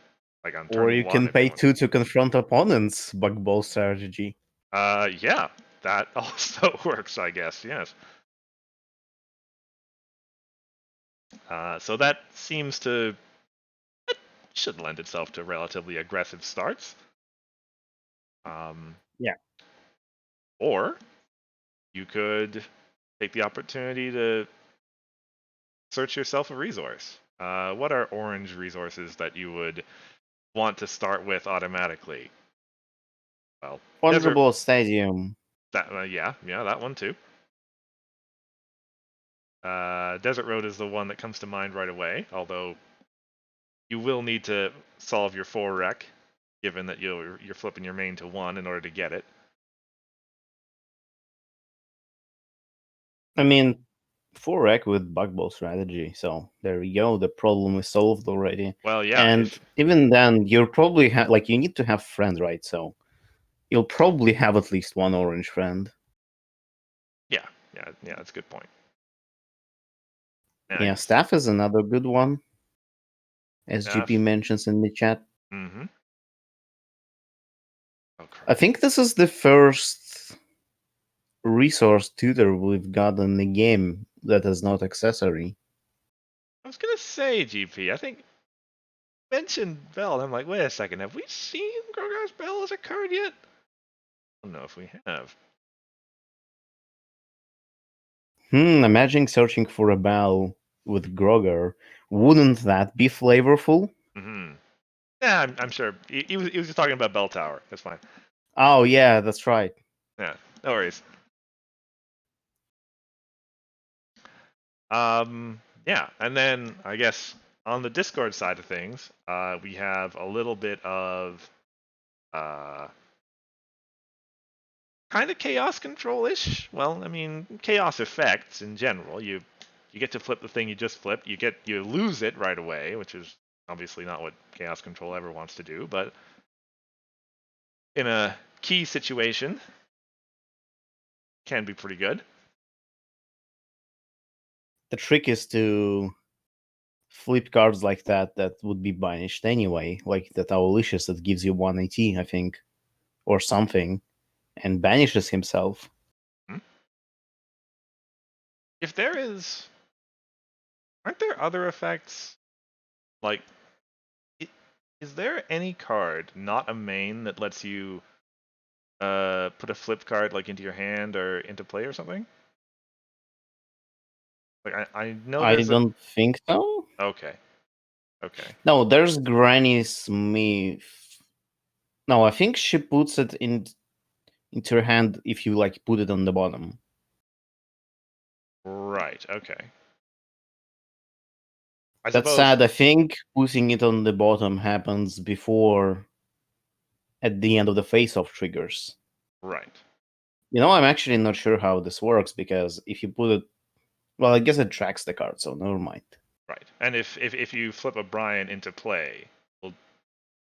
like on or turn you 1 can if you pay want to. 2 to confront opponents bug ball strategy. Yeah, that also works, I guess. Yes. So that seems to should lend itself to relatively aggressive starts. Yeah. Or you could take the opportunity to search yourself a resource. What are orange resources that you would want to start with automatically? Well, desert. Fungible Stadium. That yeah, that one too. Desert Road is the one that comes to mind right away. Although you will need to solve your 4 rec, given that you're flipping your main to 1 in order to get it. I mean, 4 rec with Bugball strategy. So there we go. The problem is solved already. Well, yeah, And if even then, you'll probably have like you need to have friend, right? So you'll probably have at least one orange friend. yeah, that's a good point. Yeah, Yeah, staff is another good one, as GP staff. mentions in the chat. Mm-hmm. Oh I crap. think this is the first resource tutor we've got in the game that is not accessory. I was gonna say GP. I think mentioned Bell. And I'm like, wait a second. Have we seen Grogar's Bell as a card yet? I don't know if we have. Imagine searching for a bell with Grogar. Wouldn't that be flavorful? Mm-hmm. Yeah, I'm sure. He was just talking about Bell Tower. That's fine. Oh yeah, that's right. Yeah, no worries. Yeah, and then I guess on the Discord side of things, we have a little bit of uh, kind of chaos control-ish. Well, I mean, chaos effects in general. You get to flip the thing you just flipped. You lose it right away, which is obviously not what chaos control ever wants to do. But in a key situation, can be pretty good. The trick is to flip cards like that would be banished anyway, like that Owlicious that gives you 180, I think, or something, and banishes himself. Hmm? If there is, aren't there other effects like? Is there any card, not a main, that lets you put a flip card like into your hand or into play or something? Like I know I there's a. don't think so. Okay, okay, No, there's Granny Smith. No, I think she puts it into her hand if you like put it on the bottom. right, okay. I That suppose. said, I think putting it on the bottom happens before at the end of the face-off triggers. Right, I'm actually not sure how this works because if you put it, well, I guess it tracks the card, so never mind. right. And if you flip a Brian into play, well,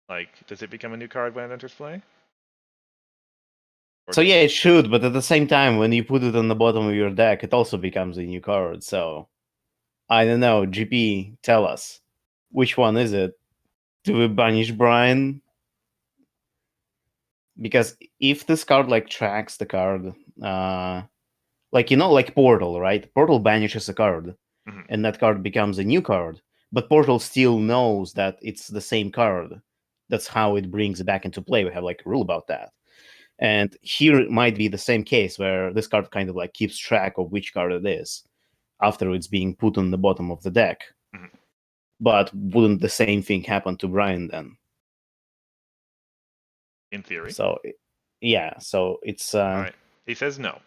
like, does it become a new card when it enters play? Or So does yeah, it? it should, but at the same time, when you put it on the bottom of your deck, it also becomes a new card. So I don't know. GP, tell us which one is it? Do we banish Brian? Because if this card like tracks the card, like like Portal, right? Portal banishes a card, Mhm. and that card becomes a new card. But Portal still knows that it's the same card. That's how it brings it back into play. We have like a rule about that. And here it might be the same case where this card kind of like keeps track of which card it is after it's being put on the bottom of the deck. Mhm. But wouldn't the same thing happen to Brian then? In theory. So yeah, so it's All right. He says no.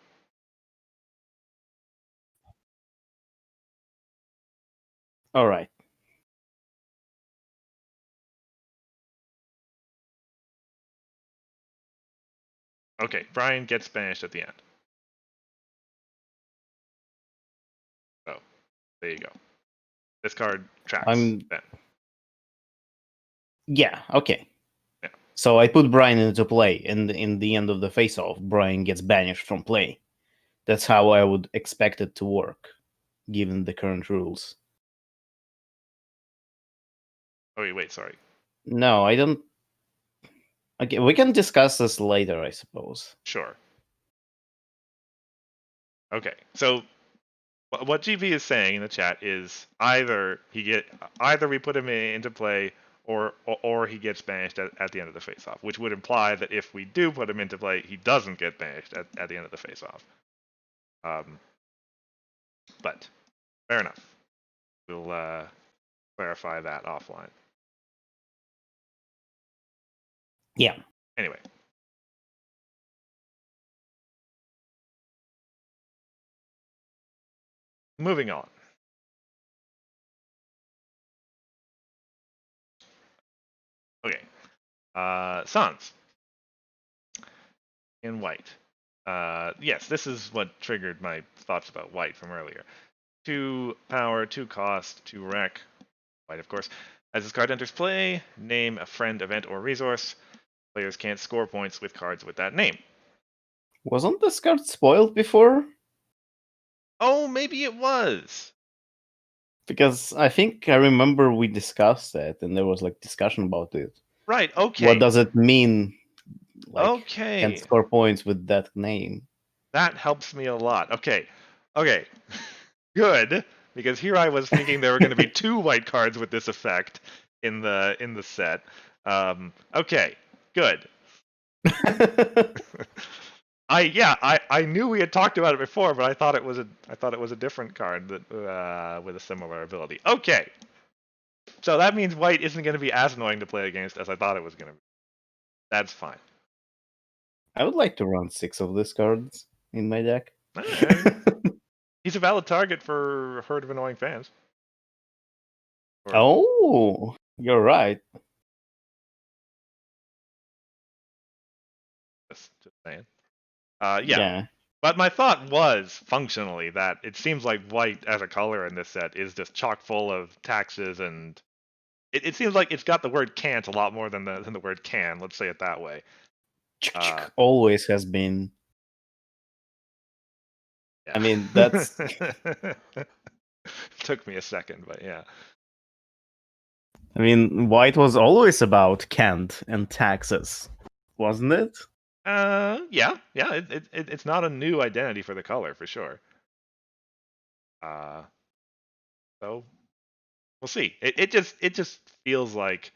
all right. Okay, Brian gets banished at the end. So there you go. This card tracks I'm then. yeah, okay. Yeah. So I put Brian into play, and in the end of the face-off, Brian gets banished from play. That's how I would expect it to work, given the current rules. Oh wait, sorry. No, I don't. Okay, we can discuss this later, I suppose. Sure. Okay. So what GP is saying in the chat is either we put him into play or he gets banished at the end of the face-off, which would imply that if we do put him into play, he doesn't get banished at the end of the face-off. But fair enough. We'll clarify that offline. Yeah. Anyway. Moving on. Okay. Sans in white. Yes, this is what triggered my thoughts about white from earlier. 2 power, 2 cost, 2 wreck. White, of course. As this card enters play, name a friend, event, or resource. Players can't score points with cards with that name. Wasn't this card spoiled before? Oh, maybe it was. Because I think I remember we discussed it and there was like discussion about it. Right, What okay. does it mean? Like, can't Okay. score points with that name. That helps me a lot. Okay. Okay. Good, because here I was thinking there were going to be 2 white cards with this effect in the set. Okay. Good. I knew we had talked about it before, but I thought it was a different card that with a similar ability. Okay. So that means white isn't going to be as annoying to play against as I thought it was going to be. That's fine. I would like to run 6 of these cards in my deck. He's a valid target for a herd of annoying fans. Or, Oh, you're right. just saying. Yeah. Yeah. But my thought was functionally that it seems like white as a color in this set is just chock full of taxes, and it seems like it's got the word can't a lot more than the word can. Let's say it that way. Always has been. Yeah. I mean, that's. Took me a second, but yeah. I mean, white was always about Kent and taxes, wasn't it? Yeah. It's not a new identity for the color for sure. So we'll see. It just feels like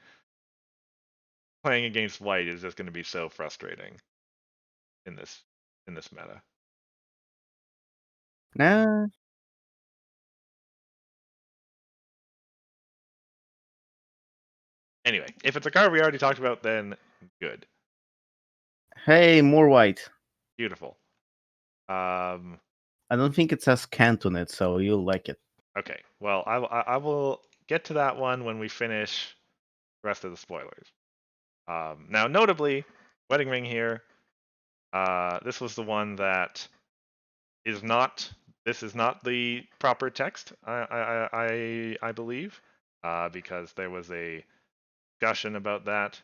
playing against white is just going to be so frustrating in this meta. Nah. Anyway, if it's a card we already talked about, then good, Hey, more white. beautiful. I don't think it says Kent on it, so you'll like it. Okay. Well, I will get to that one when we finish the rest of the spoilers. Now, notably, Wedding Ring here. This was the one that is not. This is not the proper text. I believe, because there was a discussion about that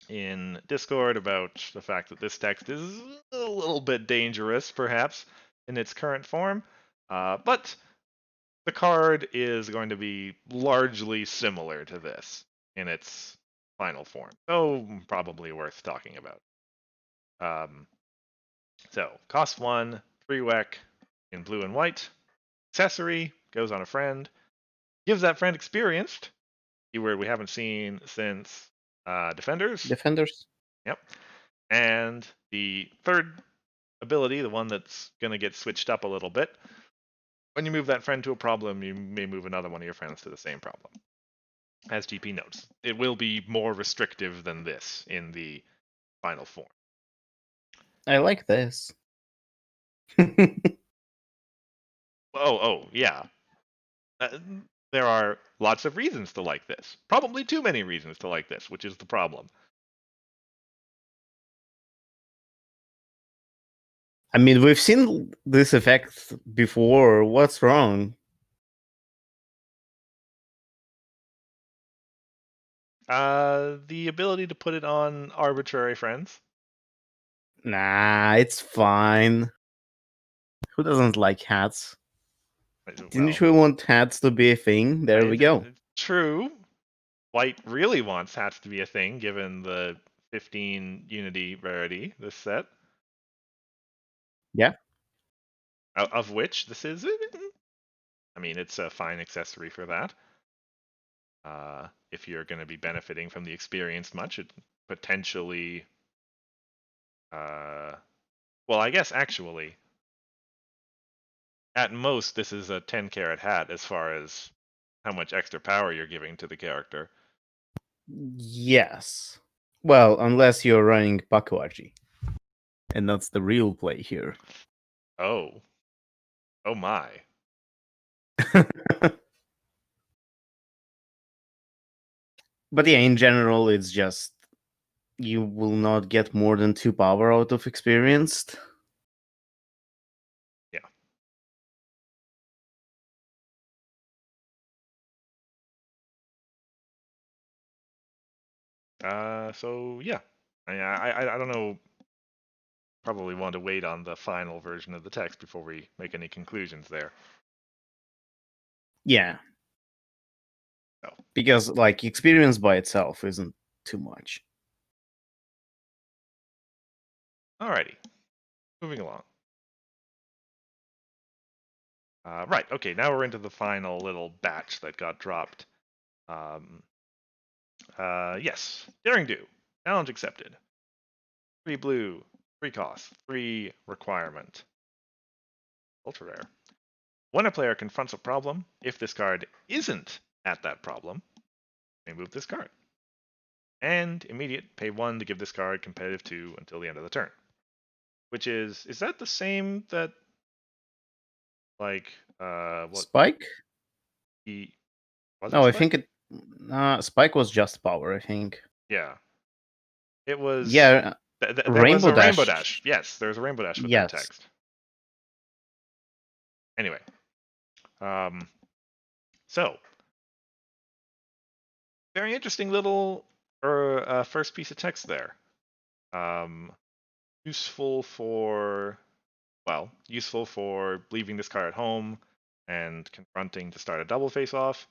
in Discord about the fact that this text is a little bit dangerous, perhaps, in its current form. But the card is going to be largely similar to this in its final form, so probably worth talking about. So, cost 1, 3 whack in blue and white. Accessory goes on a friend. Gives that friend experienced. Keyword we haven't seen since Defenders. Defenders? Yep. And the third ability, the one that's going to get switched up a little bit, when you move that friend to a problem, you may move another one of your friends to the same problem. As GP notes, it will be more restrictive than this in the final form. I like this. Yeah. Uh, there are lots of reasons to like this. Probably too many reasons to like this, which is the problem. I mean, we've seen this effect before. What's wrong? The ability to put it on arbitrary friends. Nah, it's fine. Who doesn't like hats? Didn't Well, we want hats to be a thing? There we go. true. White really wants hats to be a thing, given the 15 Unity rarity this set. Yeah. Of which this is. I mean, it's a fine accessory for that. If you're going to be benefiting from the experience much, it potentially, well, I guess actually, at most, this is a 10 carat hat as far as how much extra power you're giving to the character. Yes. Well, unless you're running Pakuaji. And that's the real play here. Oh, oh my. But yeah, in general, it's just you will not get more than 2 power out of experienced. Yeah. So yeah, I don't know. Probably want to wait on the final version of the text before we make any conclusions there. Yeah, So, because like experience by itself isn't too much. alrighty, moving along. Right, okay, now we're into the final little batch that got dropped. Um, yes, Daring Do, challenge accepted. 3 blue, 3 cost, 3 requirement. Ultra rare. When a player confronts a problem, if this card isn't at that problem, they move this card. And immediate, pay 1 to give this card competitive 2 until the end of the turn. Which is that the same that, like, what Spike? he, was it No, I Spike? think it. Spike was just power. I think. Yeah. It was, Yeah, there was Rainbow a Rainbow Dash. Dash. Yes, there's a Rainbow Dash with that Yes. text. Anyway, um, so, very interesting little first piece of text there. Um, useful for, well, useful for leaving this card at home and confronting to start a double face off.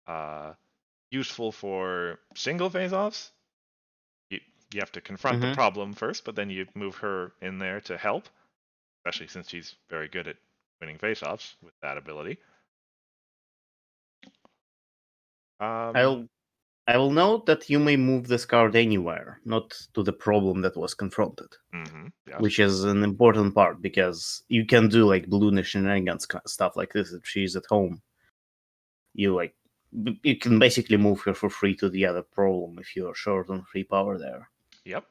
Uh, useful for single face offs. You, you have to confront the Mm-hmm. problem first, but then you move her in there to help, especially since she's very good at winning face offs with that ability. Um, I'll I will note that you may move this card anywhere, not to the problem that was confronted, yes. which is an important part because you can do like blue shenanigans stuff like this if she's at home. You like you can basically move her for free to the other problem if you're short on free power there. Yep.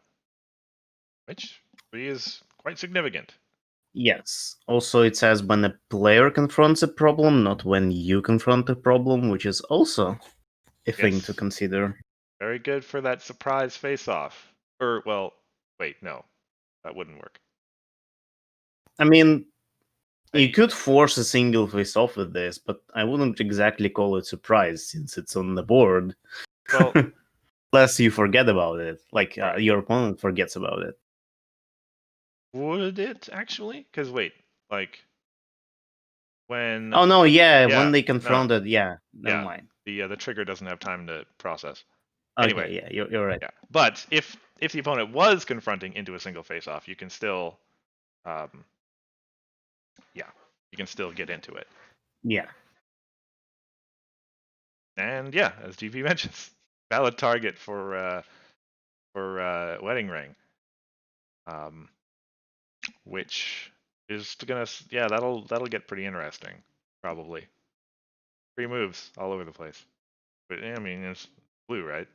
Which is quite significant. Yes. Also, it says when a player confronts a problem, not when you confront a problem, which is also a thing to Yes. consider. Very good for that surprise face off. Or, well, wait, no. That wouldn't work. I mean, you I, could force a single face off with this, but I wouldn't exactly call it surprise since it's on the board. well, Unless you forget about it, like right. your opponent forgets about it. Would it actually? Because wait, like when, Oh no, yeah, yeah, when they no, confronted, yeah, never yeah, mind. the trigger doesn't have time to process. Anyway, Okay, yeah, you're right. yeah. But if the opponent was confronting into a single face off, you can still, um, yeah, you can still get into it. Yeah. And yeah, as GP mentions, valid target for wedding ring, um, which is gonna, yeah, that'll get pretty interesting probably. 3 moves all over the place. But I mean, it's blue, right?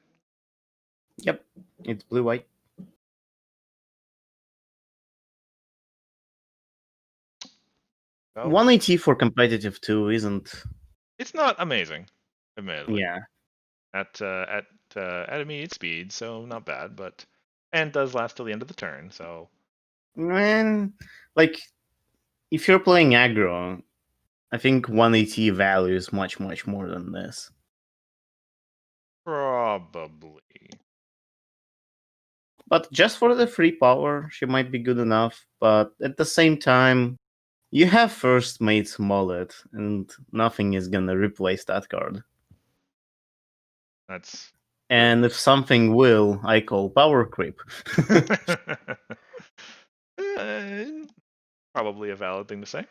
Yep. It's blue white. So 180 for competitive 2 isn't. it's not amazing, admittedly, Yeah. at immediate speed, so not bad, but and does last till the end of the turn, so Man, like, if you're playing aggro, I think 180 value is much, much more than this. probably. But just for the free power, she might be good enough. But at the same time, you have first mate's mullet, and nothing is gonna replace that card. That's true. And if something will, I call power creep. Uh, Probably a valid thing to say.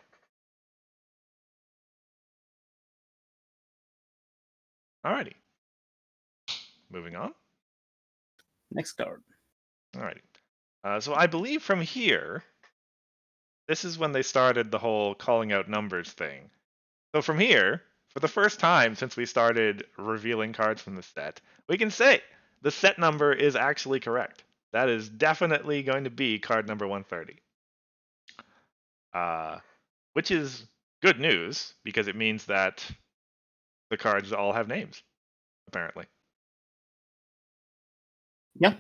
Alrighty. Moving on. Next card. Alrighty. So I believe from here, this is when they started the whole calling out numbers thing. So from here, for the first time since we started revealing cards from the set, we can say the set number is actually correct. That is definitely going to be card number 130. Which is good news because it means that the cards all have names, apparently. Yeah.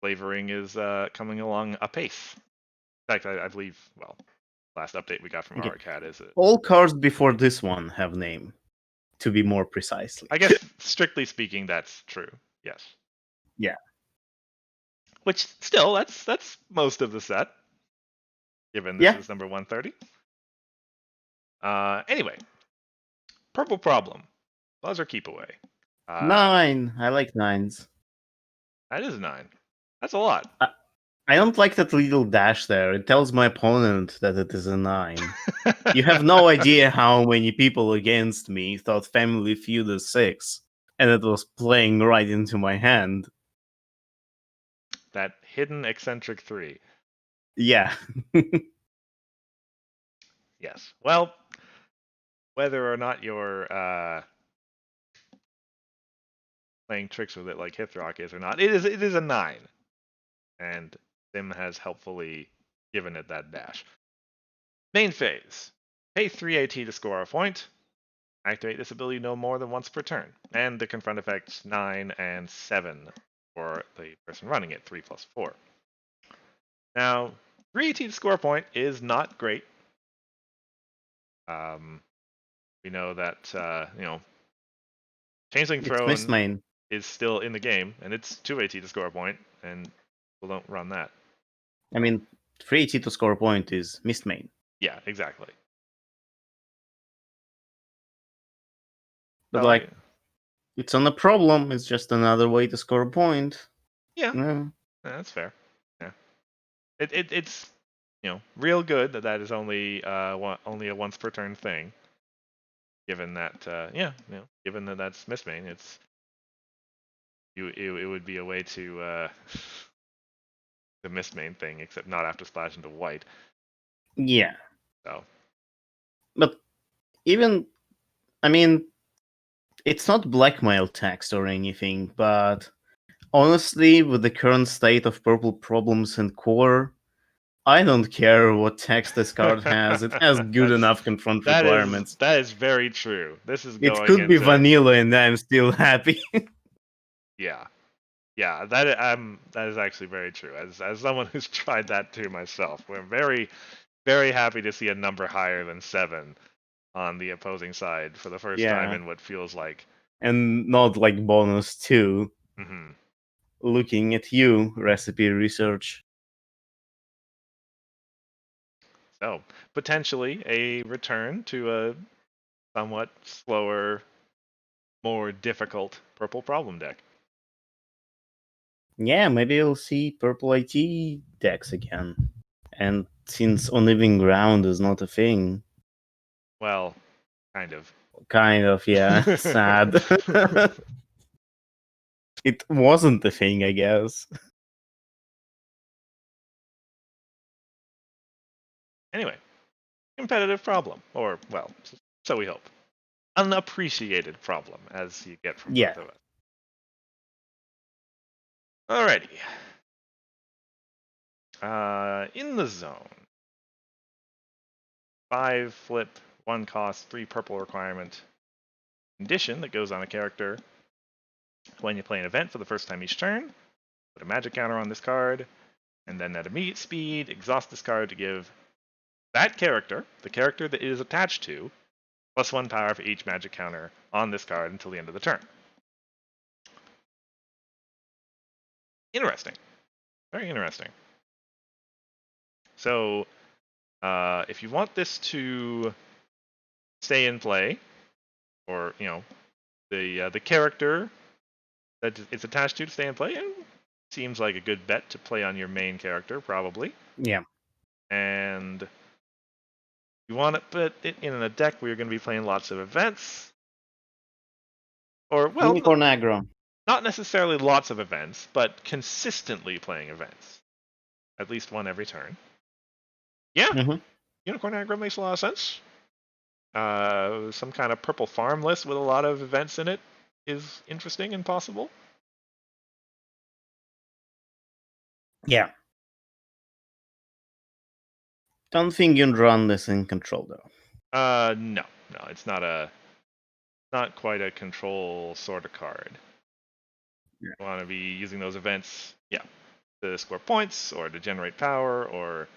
Flavoring is coming along apace. In fact, I believe, well, last update we got from Okay. Arcad is it. All cards before this one have name, to be more precisely. I guess strictly speaking, that's true. Yes. Yeah. Which still, that's most of the set, given this Yeah. is number 130. Anyway, purple problem. Buzzer keep away. 9. I like 9s. That is 9. That's a lot. I don't like that little dash there. It tells my opponent that it is a 9. You have no idea how many people against me thought Family Feud is 6, and it was playing right into my hand. That hidden eccentric 3. Yeah. Yes. Well, whether or not you're playing tricks with it like Hithrock is or not, it is a 9. And Sim has helpfully given it that dash. Main phase. Pay 3 AT to score a point. Activate this ability no more than once per turn. And the confront effects 9 and 7 for the person running it, 3 plus 4. Now, 3 AT to score a point is not great. We know that, Changeling It's Miss Throne Main. is still in the game, and it's 2 AT to score a point, and people don't run that. I mean, 3 AT to score a point is Mist Main. Yeah, exactly. But, So, like, it's not a problem. It's just another way to score a point. yeah, that's fair. Yeah, it's real good that is only only a once per turn thing. Given that, given that that's Mistbane, it would be a way to the Mistbane thing, except not have to splash into white. Yeah. So, But even, I mean, it's not blackmail text or anything, but honestly, with the current state of purple problems and core, I don't care what text this card has. It has good enough confront requirements. that is very true. This is It going could be into vanilla and I'm still happy. yeah. Yeah, that is actually very true. As someone who's tried that too myself, we're very, very happy to see a number higher than 7 on the opposing side for the first time Yeah. in what feels like. And not like bonus 2. Mm-hmm. Looking at you, recipe research. So potentially a return to a somewhat slower, more difficult purple problem deck. Yeah, maybe you'll see purple IT decks again. And since Uneven Ground is not a thing, Well, kind of. kind of, yeah, sad. It wasn't a thing, I guess. Anyway, competitive problem, or well, so we hope. Unappreciated problem, as you get from Yeah. both of us. Alrighty. In the zone. 5 flip, 1 cost, 3 purple requirement. Condition that goes on a character when you play an event for the first time each turn. Put a magic counter on this card, and then at immediate speed, exhaust this card to give that character, the character that it is attached to, +1 power for each magic counter on this card until the end of the turn. Interesting. Very interesting. So, if you want this to stay in play, or the character that it's attached to stay in play, it seems like a good bet to play on your main character, probably. Yeah. And you want to put it in a deck where you're going to be playing lots of events. Or, well, Unicorn aggro. not necessarily lots of events, but consistently playing events. At least one every turn. Yeah, Mm-hmm. Unicorn aggro makes a lot of sense. Some kind of purple farm list with a lot of events in it is interesting and possible. Yeah. Don't think you'd run this in control though. No, it's not quite a control sort of card. Yeah. You want to be using those events, yeah, to score points or to generate power or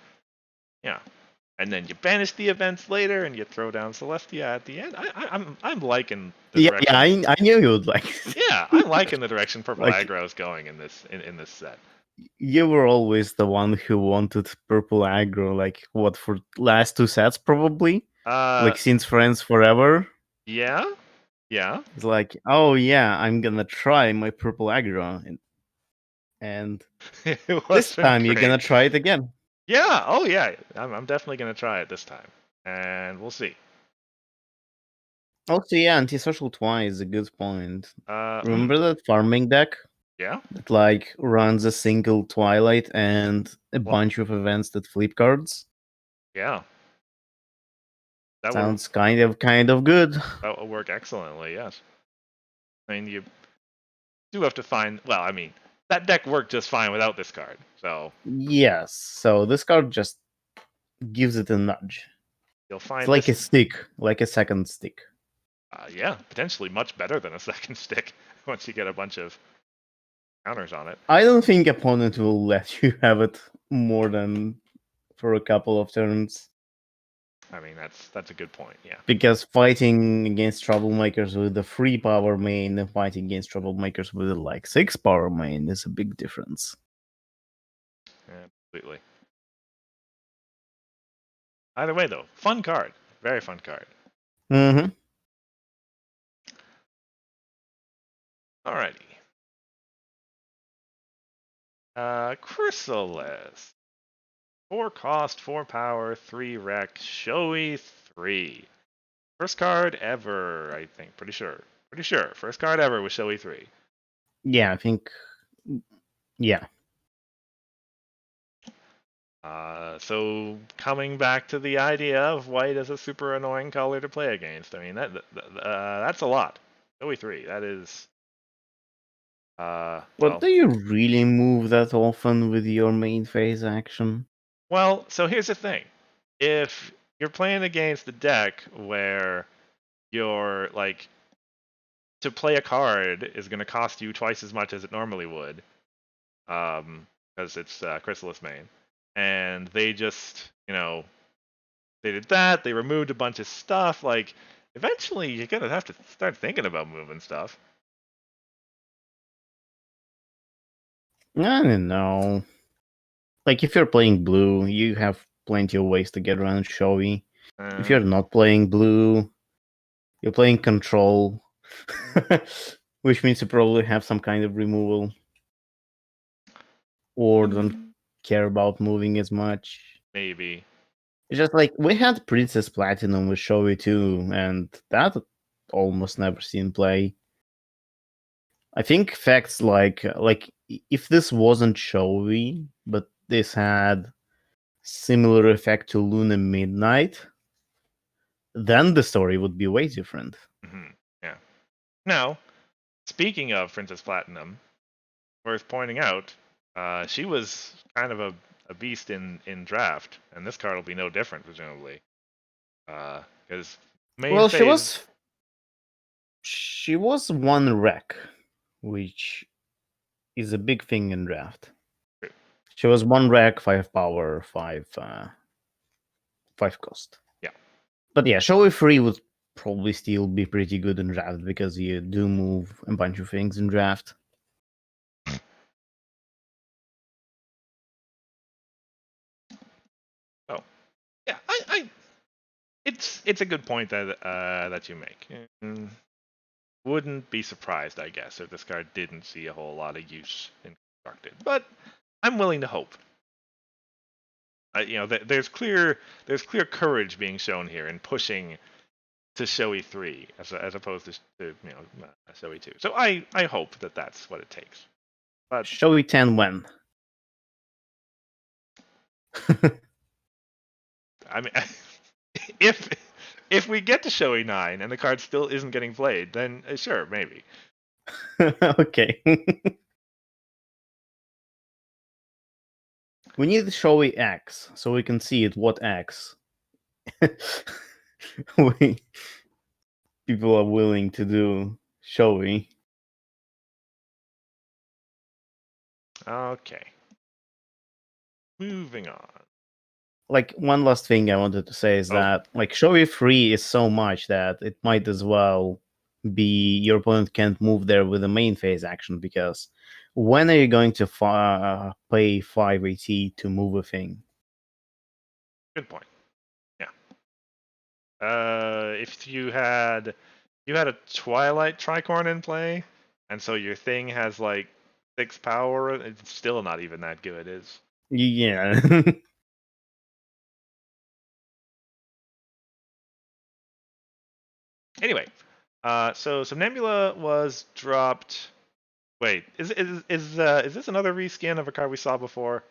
yeah, and then you banish the events later and you throw down Celestia at the end. I'm liking the Yeah, direction. I knew you would like Yeah, it. I'm liking the direction Purple Like Aggro is going in this set. you were always the one who wanted purple aggro, like what for last two sets probably? Uh, Like since Friends Forever. yeah, yeah. It's like, oh yeah, I'm gonna try my purple aggro and It this wasn't time you're great. gonna try it again. Yeah, oh yeah, I'm definitely gonna try it this time, and we'll see. Also, yeah, antisocial twice is a good point. Uh, mm, Remember that farming deck yeah, that like runs a single Twilight and a well, bunch of events that flip cards? yeah, that would Sounds kind of good. that would work excellently. Yes, I mean you do have to find. Well, I mean that deck worked just fine without this card, so Yes, so this card just gives it a nudge. you'll It's find like a this. stick, like a second stick. Yeah, potentially much better than a second stick once you get a bunch of counters on it. I don't think opponent will let you have it more than for a couple of turns. I mean that's a good point. Yeah, Because fighting against troublemakers with a 3 power main and fighting against troublemakers with a like 6 power main is a big difference. yeah, completely. Either way though, fun card, very fun card. Mm-hmm. Alrighty. Chrysalis. 4 cost, 4 power, 3 rec, showy 3. First card ever, I think. Pretty sure. Pretty sure. First card ever with showy 3. Yeah, I think. Yeah. So coming back to the idea of white as a super annoying color to play against, I mean that's a lot. Showy 3. That is But well, do you really move that often with your main phase action? so here's the thing. If you're playing against a deck where you're like to play a card is going to cost you twice as much as it normally would, because it's Chrysalis main, and they just they did that. They removed a bunch of stuff. Like eventually, you're gonna have to start thinking about moving stuff. I don't know. Like if you're playing blue, you have plenty of ways to get around showy. If Uh, you're not playing blue, you're playing control, which means you probably have some kind of removal or don't care about moving as much. maybe. It's just like we had Princess Platinum with Showy too, and that almost never seen play. I think facts like if this wasn't Showy, but this had similar effect to Luna Midnight, then the story would be way different. Yeah. Now, speaking of Princess Platinum, worth pointing out, she was kind of a beast in draft, and this card will be no different, presumably. Because main Well, phase. she was one wreck, which is a big thing in draft. She was one wreck, 5 power, 5 cost. Yeah. But yeah, Showy Free would probably still be pretty good in draft because you do move a bunch of things in draft. Oh, yeah. It's a good point that you make. Wouldn't be surprised, I guess, if this card didn't see a whole lot of use in constructed. But I'm willing to hope. There's clear courage being shown here in pushing to Shoei 3 as opposed to Shoei 2. So I hope that that's what it takes. But Showy 10 when? I mean, if if we get to Shoei 9 and the card still isn't getting played, then sure, maybe. Okay. We need Showy X so we can see it. What X? we, people are willing to do Showy. Okay. Moving on. Like, one last thing I wanted to say is that like Showy free is so much that it might as well be your opponent can't move there with a main phase action, because when are you going to pay 5 AT to move a thing? Good point. Yeah. If you had a Twilight Tricorn in play, and so your thing has like 6 power, it's still not even that good. Is Yeah. anyway. So Somnambula was dropped. Wait, is this another reskin of a card we saw before?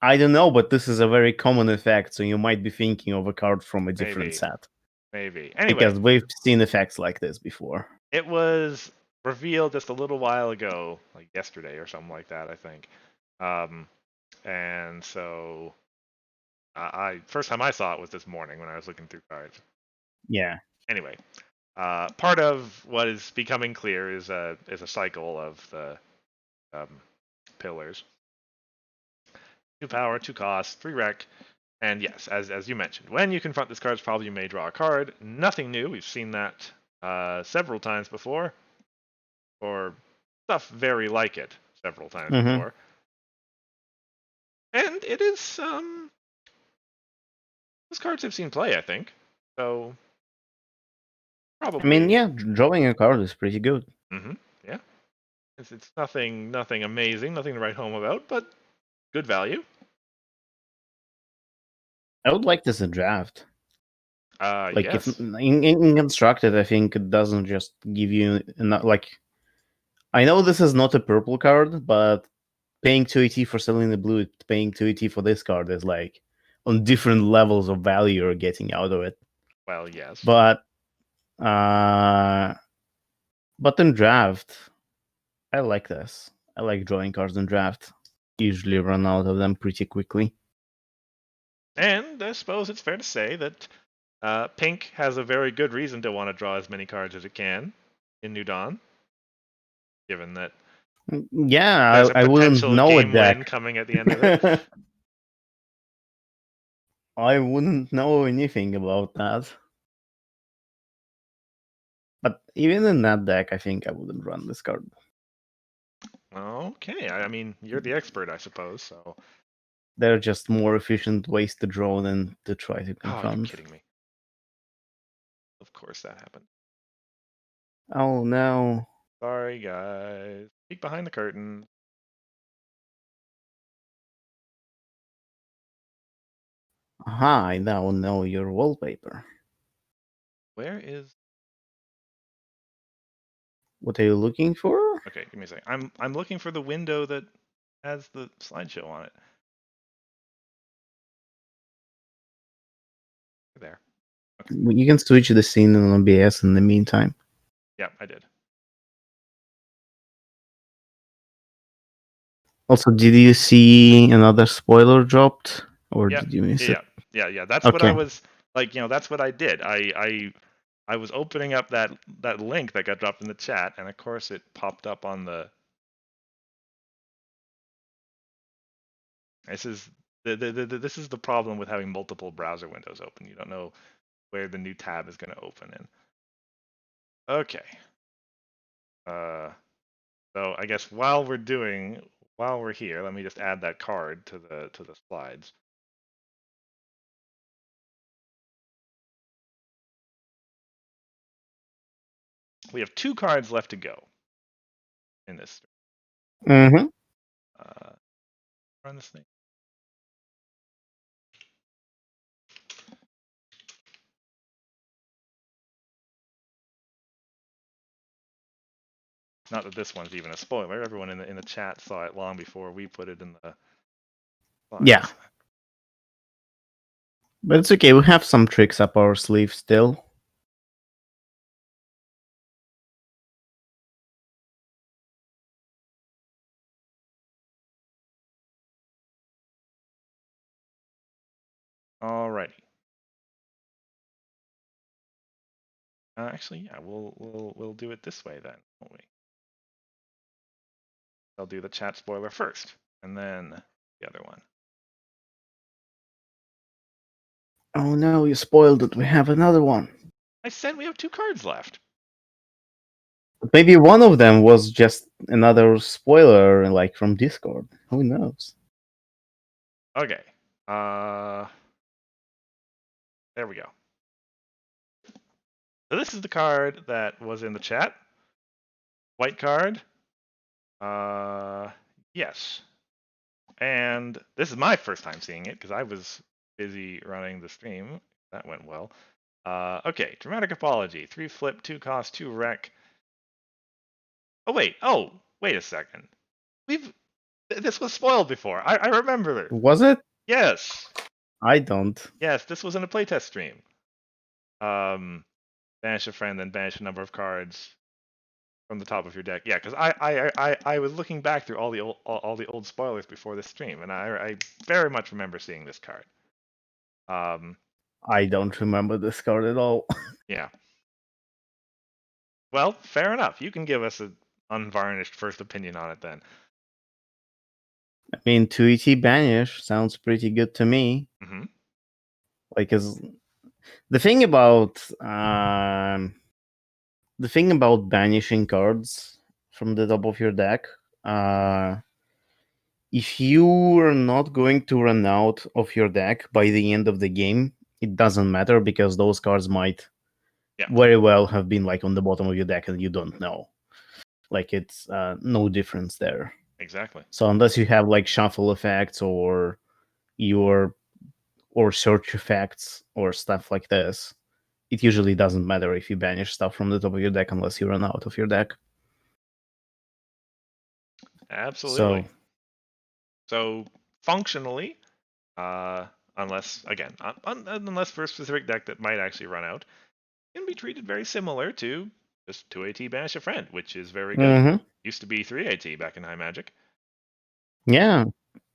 I don't know, but this is a very common effect, so you might be thinking of a card from a different Maybe, set. maybe. Anyway, Because we've seen effects like this before. it was revealed just a little while ago, like yesterday or something like that, I think. Um, and so I first time I saw it was this morning when I was looking through cards. Yeah. Anyway, part of what is becoming clear is a cycle of the um, pillars: 2 power, 2 cost, 3 rec. And yes, as you mentioned, when you confront this card's problem, you may draw a card. Nothing new. We've seen that several times before, or stuff very like it several times Mm-hmm. before. And it is those cards have seen play, I think. So I mean, probably. yeah, drawing a card is pretty good. Yeah. It's nothing amazing, nothing to write home about, but good value. I would like this in draft. Like, if Yes. in constructed, I think it doesn't just give you enough. Like, I know this is not a purple card, but paying 2 ET for selling the blue, paying 2 ET for this card is like on different levels of value you're getting out of it. Well, yes. But uh, but in draft, I like this. I like drawing cards in draft. Usually run out of them pretty quickly. And I suppose it's fair to say that Pink has a very good reason to want to draw as many cards as it can in New Dawn, given that Yeah, there's a I wouldn't potential know a game deck. win coming at the end of it. I wouldn't know anything about that. But even in that deck, I think I wouldn't run this card. Okay, I mean, you're the expert, I suppose, so. There are just more efficient ways to draw than to try to Oh, you're confront. kidding me. Of course that happened. Oh no. Sorry, guys. Peek behind the curtain. Aha, I now know your wallpaper. Where is? What are you looking for? Okay, give me a second. I'm looking for the window that has the slideshow on it. There. Okay. You can switch the scene on OBS in the meantime. Yeah, I did. Also, did you see another spoiler dropped? Or Yeah, did you miss it? yeah. That's what I Okay. was like. That's what I did. I was opening up that link that got dropped in the chat, and of course it popped up on the. This is this is the problem with having multiple browser windows open. You don't know where the new tab is going to open in. Okay. So I guess while we're here, let me just add that card to the slides. We have 2 cards left to go in this. Mm-hmm. Run this thing. Not that this one's even a spoiler. Everyone in the chat saw it long before we put it in the Yeah, files. but it's okay. We have some tricks up our sleeve still. Alrighty. Actually, yeah, we'll do it this way then, won't we? I'll do the chat spoiler first, and then the other one. Oh no, you spoiled it. We have another one. I said we have 2 cards left. Maybe one of them was just another spoiler, like from Discord. Who knows? Okay. There we go. So this is the card that was in the chat. White card. Yes. And this is my first time seeing it because I was busy running the stream. That went well. Okay, dramatic apology. 3 flip, 2 cost, 2 wreck. Oh, wait a second. This was spoiled before. I remember. Was it? Yes. I don't. Yes, this was in a playtest stream. Banish a friend, then banish a number of cards from the top of your deck. Yeah, because I was looking back through all the old spoilers before this stream, and I very much remember seeing this card. I don't remember this card at all. Yeah. Well, fair enough. You can give us an unvarnished first opinion on it then. I mean, 2ET Banish sounds pretty good to me. Mm-hmm. Like, is the thing about banishing cards from the top of your deck. If you are not going to run out of your deck by the end of the game, it doesn't matter because those cards might Yeah. very well have been like on the bottom of your deck and you don't know. Like it's no difference there. Exactly. So unless you have like shuffle effects or your or search effects or stuff like this, it usually doesn't matter if you banish stuff from the top of your deck unless you run out of your deck. Absolutely. So So functionally, unless again, unless for a specific deck that might actually run out, can be treated very similar to just 2AT Banish a Friend, which is very good. mhm. Used to be 3AT back in High Magic. Yeah,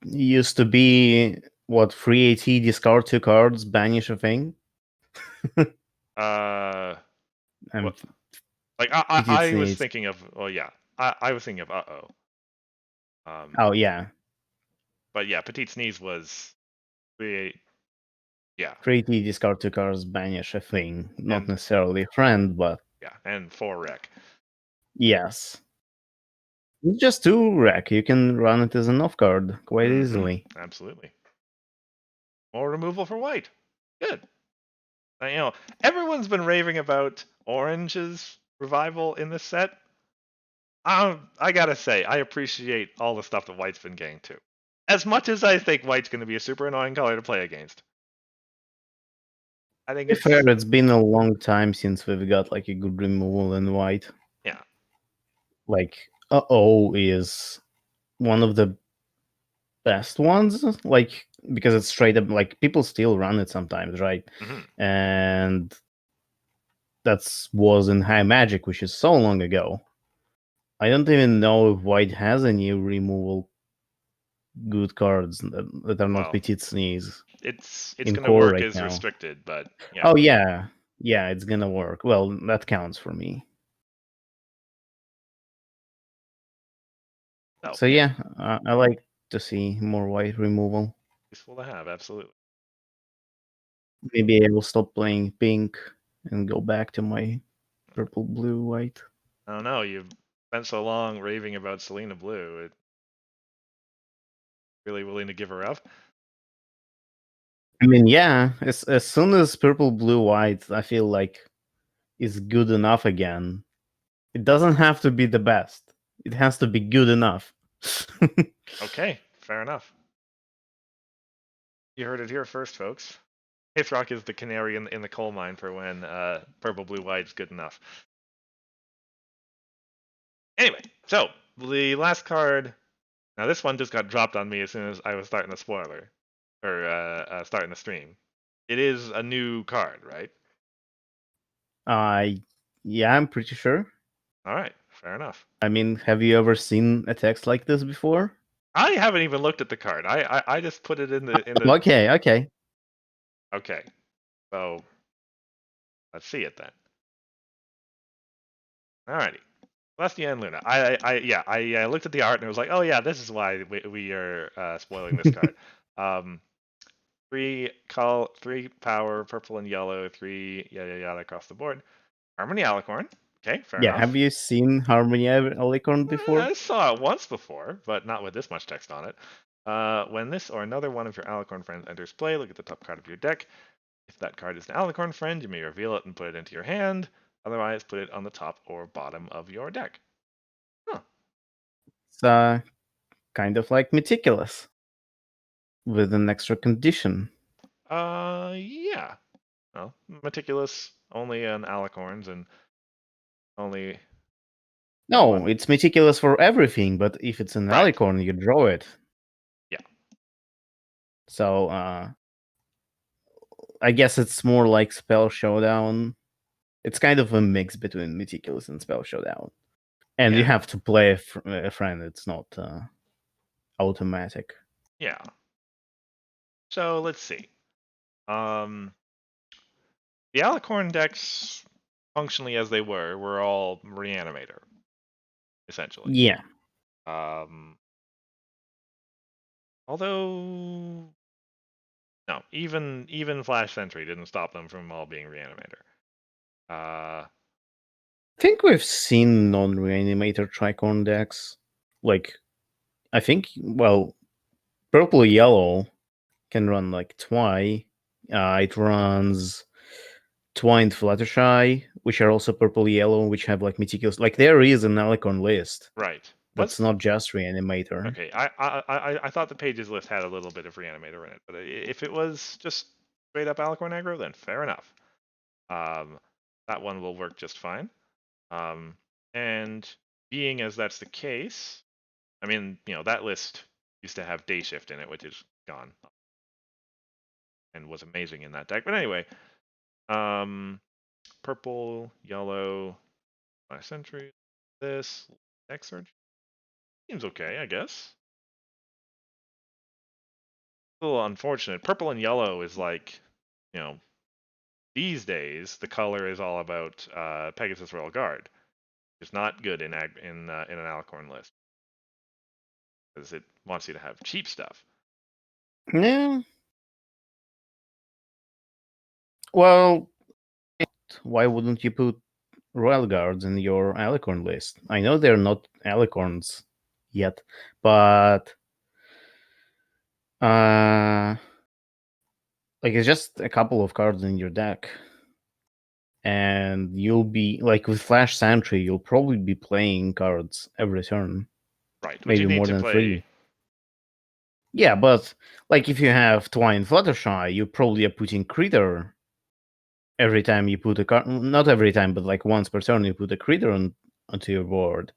used to be what, free AT, discard 2 cards, banish a thing. What? And Like Petit I was Sneeze. thinking of. Well, yeah, I was thinking of Uh-oh. Oh yeah, But yeah, Petite Sneeze was 3 yeah, free AT, discard 2 cards, banish a thing. Not and necessarily a friend, but yeah, and 4 wreck. yes. It's just 2 rack. You can run it as an off card quite Mm-hmm. easily. Absolutely. More removal for white. Good. Everyone's been raving about Orange's revival in this set. I gotta say, I appreciate all the stuff that White's been getting too. As much as I think White's going to be a super annoying color to play against, I think To be fair, it's it's been a long time since we've got like a good removal in white. yeah. Like, uh-oh is one of the best ones, like because it's straight up like people still run it sometimes, right? Mm-hmm. And that's was in High Magic, which is so long ago. I don't even know if White has any removal good cards that are not Well, Petit Sneeze it's in going to core work right as now. restricted, but yeah. Oh yeah, yeah, it's gonna work. Well, that counts for me. Oh So yeah, yeah, I like to see more White removal. useful to have. Absolutely. Maybe I will stop playing pink and go back to my purple, blue, white. I don't know. You've spent so long raving about Selena Blue. It really willing to give her up? I mean, yeah, as soon as purple, blue, white, I feel like is good enough again. It doesn't have to be the best. It has to be good enough. Okay, fair enough. You heard it here first, folks. Hithrock is the canary in the coal mine for when purple, blue, white is good enough. Anyway, so the last card. Now this one just got dropped on me as soon as I was starting the spoiler or starting the stream. It is a new card, right? Yeah, I'm pretty sure. All right, fair enough. I mean, have you ever seen a text like this before? I haven't even looked at the card. I just put it in the. Okay, okay. Okay, so let's see it then. Alrighty. Celestia and Luna. I looked at the art and it was like, oh yeah, this is why we are spoiling this card. Um, three power, purple and yellow, three yada yada across the board. Harmony Alicorn. Okay, fair Yeah, have enough. you seen Harmony Alicorn before? I saw it once before, but not with this much text on it. When this or another one of your Alicorn friends enters play, look at the top card of your deck. If that card is an Alicorn friend, you may reveal it and put it into your hand. Otherwise, put it on the top or bottom of your deck. Huh. It's kind of like Meticulous with an extra condition. Yeah. Well, Meticulous, only an Alicorns and only No, one. it's Meticulous for everything, but if it's an Right. Alicorn, you draw it. Yeah. So I guess it's more like Spell Showdown. It's kind of a mix between Meticulous and Spell Showdown. And you Yeah. have to play a friend, it's not automatic. Yeah. So let's see. The Alicorn decks, functionally as they were all Reanimator, essentially. Yeah. Um, although no, even Flash Sentry didn't stop them from all being Reanimator. I think we've seen non-reanimator tricorn decks. Like, I think, well, purple yellow can run like Twi. It runs Twi and Fluttershy, which are also purple yellow, which have like meticulous. Like, there is an Alicorn list right. that's not just reanimator. Okay. I thought the pages list had a little bit of Reanimator in it, but if it was just straight up Alicorn aggro, then fair enough. Um, that one will work just fine. And being as that's the case, I mean, that list used to have Day Shift in it, which is gone and was amazing in that deck. But anyway, purple, yellow, Flash Sentry, this deck search seems okay, I guess. A little unfortunate. Purple and yellow is like, you know, these days the color is all about Pegasus Royal Guard. It's not good in an Alicorn list because it wants you to have cheap stuff. Yeah. Well, why wouldn't you put Royal Guards in your Alicorn list? I know they're not Alicorns yet, but like it's just a couple of cards in your deck, and you'll be like with Flash Sentry, you'll probably be playing cards every turn, Right, but you maybe need more to than play. three. Yeah, but like if you have Twine Fluttershy, you probably are putting Critter every time you put a card. Not every time, but like once per turn, you put a Critter onto your board.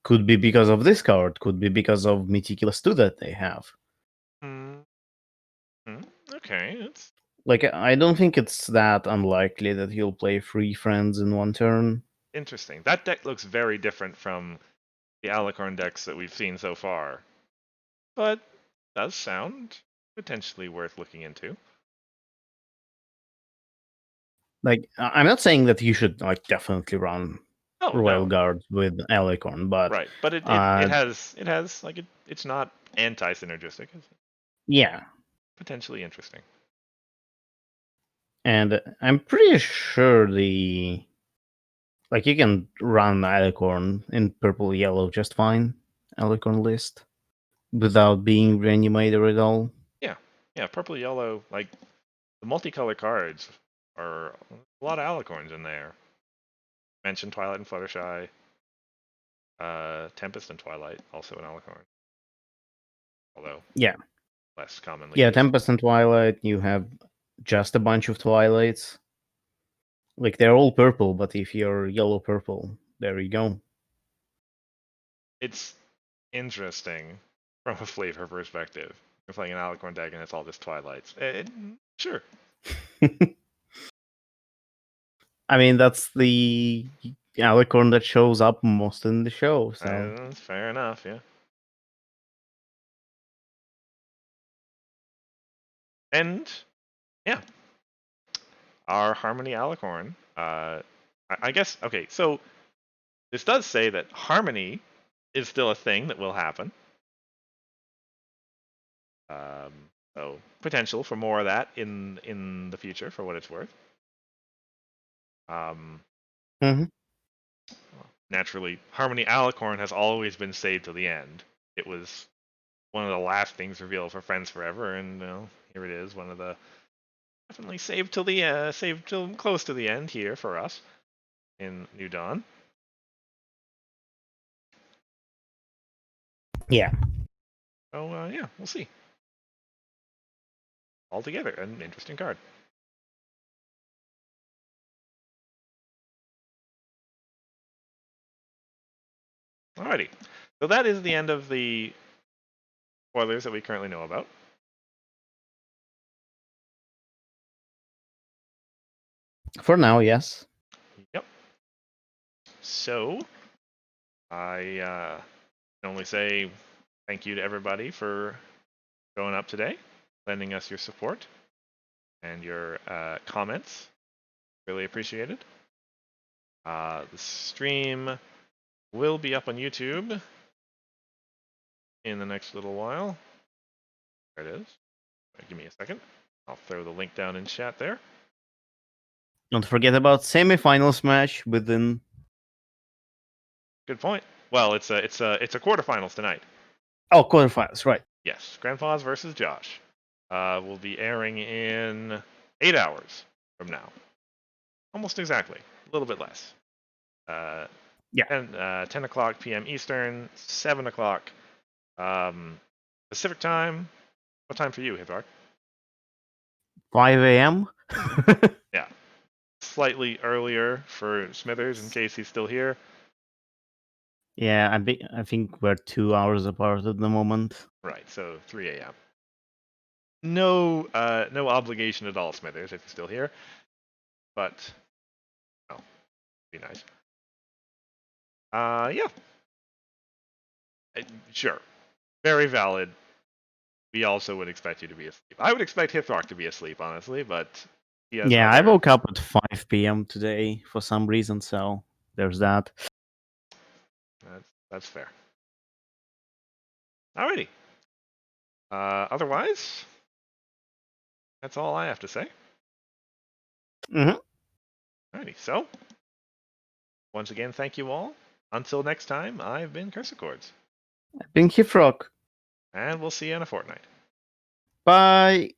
Could be because of this card, could be because of Meticulous 2 that they have. Mm, okay, it's Like, I don't think it's that unlikely that you'll play 3 friends in one turn. interesting. That deck looks very different from the Alicorn decks that we've seen so far, but does sound potentially worth looking into. Like, I'm not saying that you should, like, definitely run Oh Royal no, Guard with Alicorn, but right, but it uh, has like it's not anti-synergistic. It's yeah. potentially interesting. And I'm pretty sure like, you can run Alicorn in purple yellow just fine, Alicorn list, without being reanimator at all. Yeah, yeah, purple yellow, like the multicolor cards are a lot of Alicorns in there. Mentioned Twilight and Fluttershy, Tempest and Twilight, also an Alicorn, although Yeah. less commonly Yeah, used. Tempest and Twilight, you have just a bunch of Twilights. Like, they're all purple, but if you're yellow purple, there you go. it's interesting from a flavor perspective. You're playing an Alicorn deck and it's all just Twilights. Sure. I mean, that's the alicorn that shows up most in the show. So That's fair enough, yeah. And yeah, our Harmony Alicorn. I guess okay. So this does say that Harmony is still a thing that will happen. Um, so potential for more of that in the future, for what it's worth. Um, Mhm. Naturally, Harmony Alicorn has always been saved to the end. It was one of the last things revealed for Friends Forever, and here it is, one of the definitely saved till close to the end here for us in New Dawn. Yeah. So yeah, we'll see. Altogether, an interesting card. Alrighty, so that is the end of the spoilers that we currently know about. For now, yes. Yep. So I can only say thank you to everybody for showing up today, lending us your support and your comments. Really appreciated. The stream will be up on YouTube in the next little while. There it is. Give me a second. I'll throw the link down in chat there. Don't forget about semifinals match within. Good point. Well, it's a quarterfinals tonight. Oh, quarterfinals, right? Yes, Grandpa's versus Josh. Will be airing in 8 hours from now. Almost exactly. A little bit less. Uh, Yeah. 10 o'clock p.m. Eastern, 7 o'clock Pacific time. What time for you, Hithark? 5 a.m. Yeah. Slightly earlier for Smithers in case he's still here. Yeah, I think we're 2 hours apart at the moment. Right, so 3 a.m. No, no obligation at all, Smithers, if you're still here. But, oh, be nice. Yeah. Sure. Very valid. We also would expect you to be asleep. I would expect Hithrock to be asleep, honestly, but he has Yeah, I other. woke up at 5 p.m. today for some reason, so there's that. That's fair. Alrighty. Otherwise, that's all I have to say. Mm-hmm. Alrighty. So, once again, thank you all. Until next time, I've been Cursicords. I've been Hifrock. And we'll see you in a fortnight. Bye.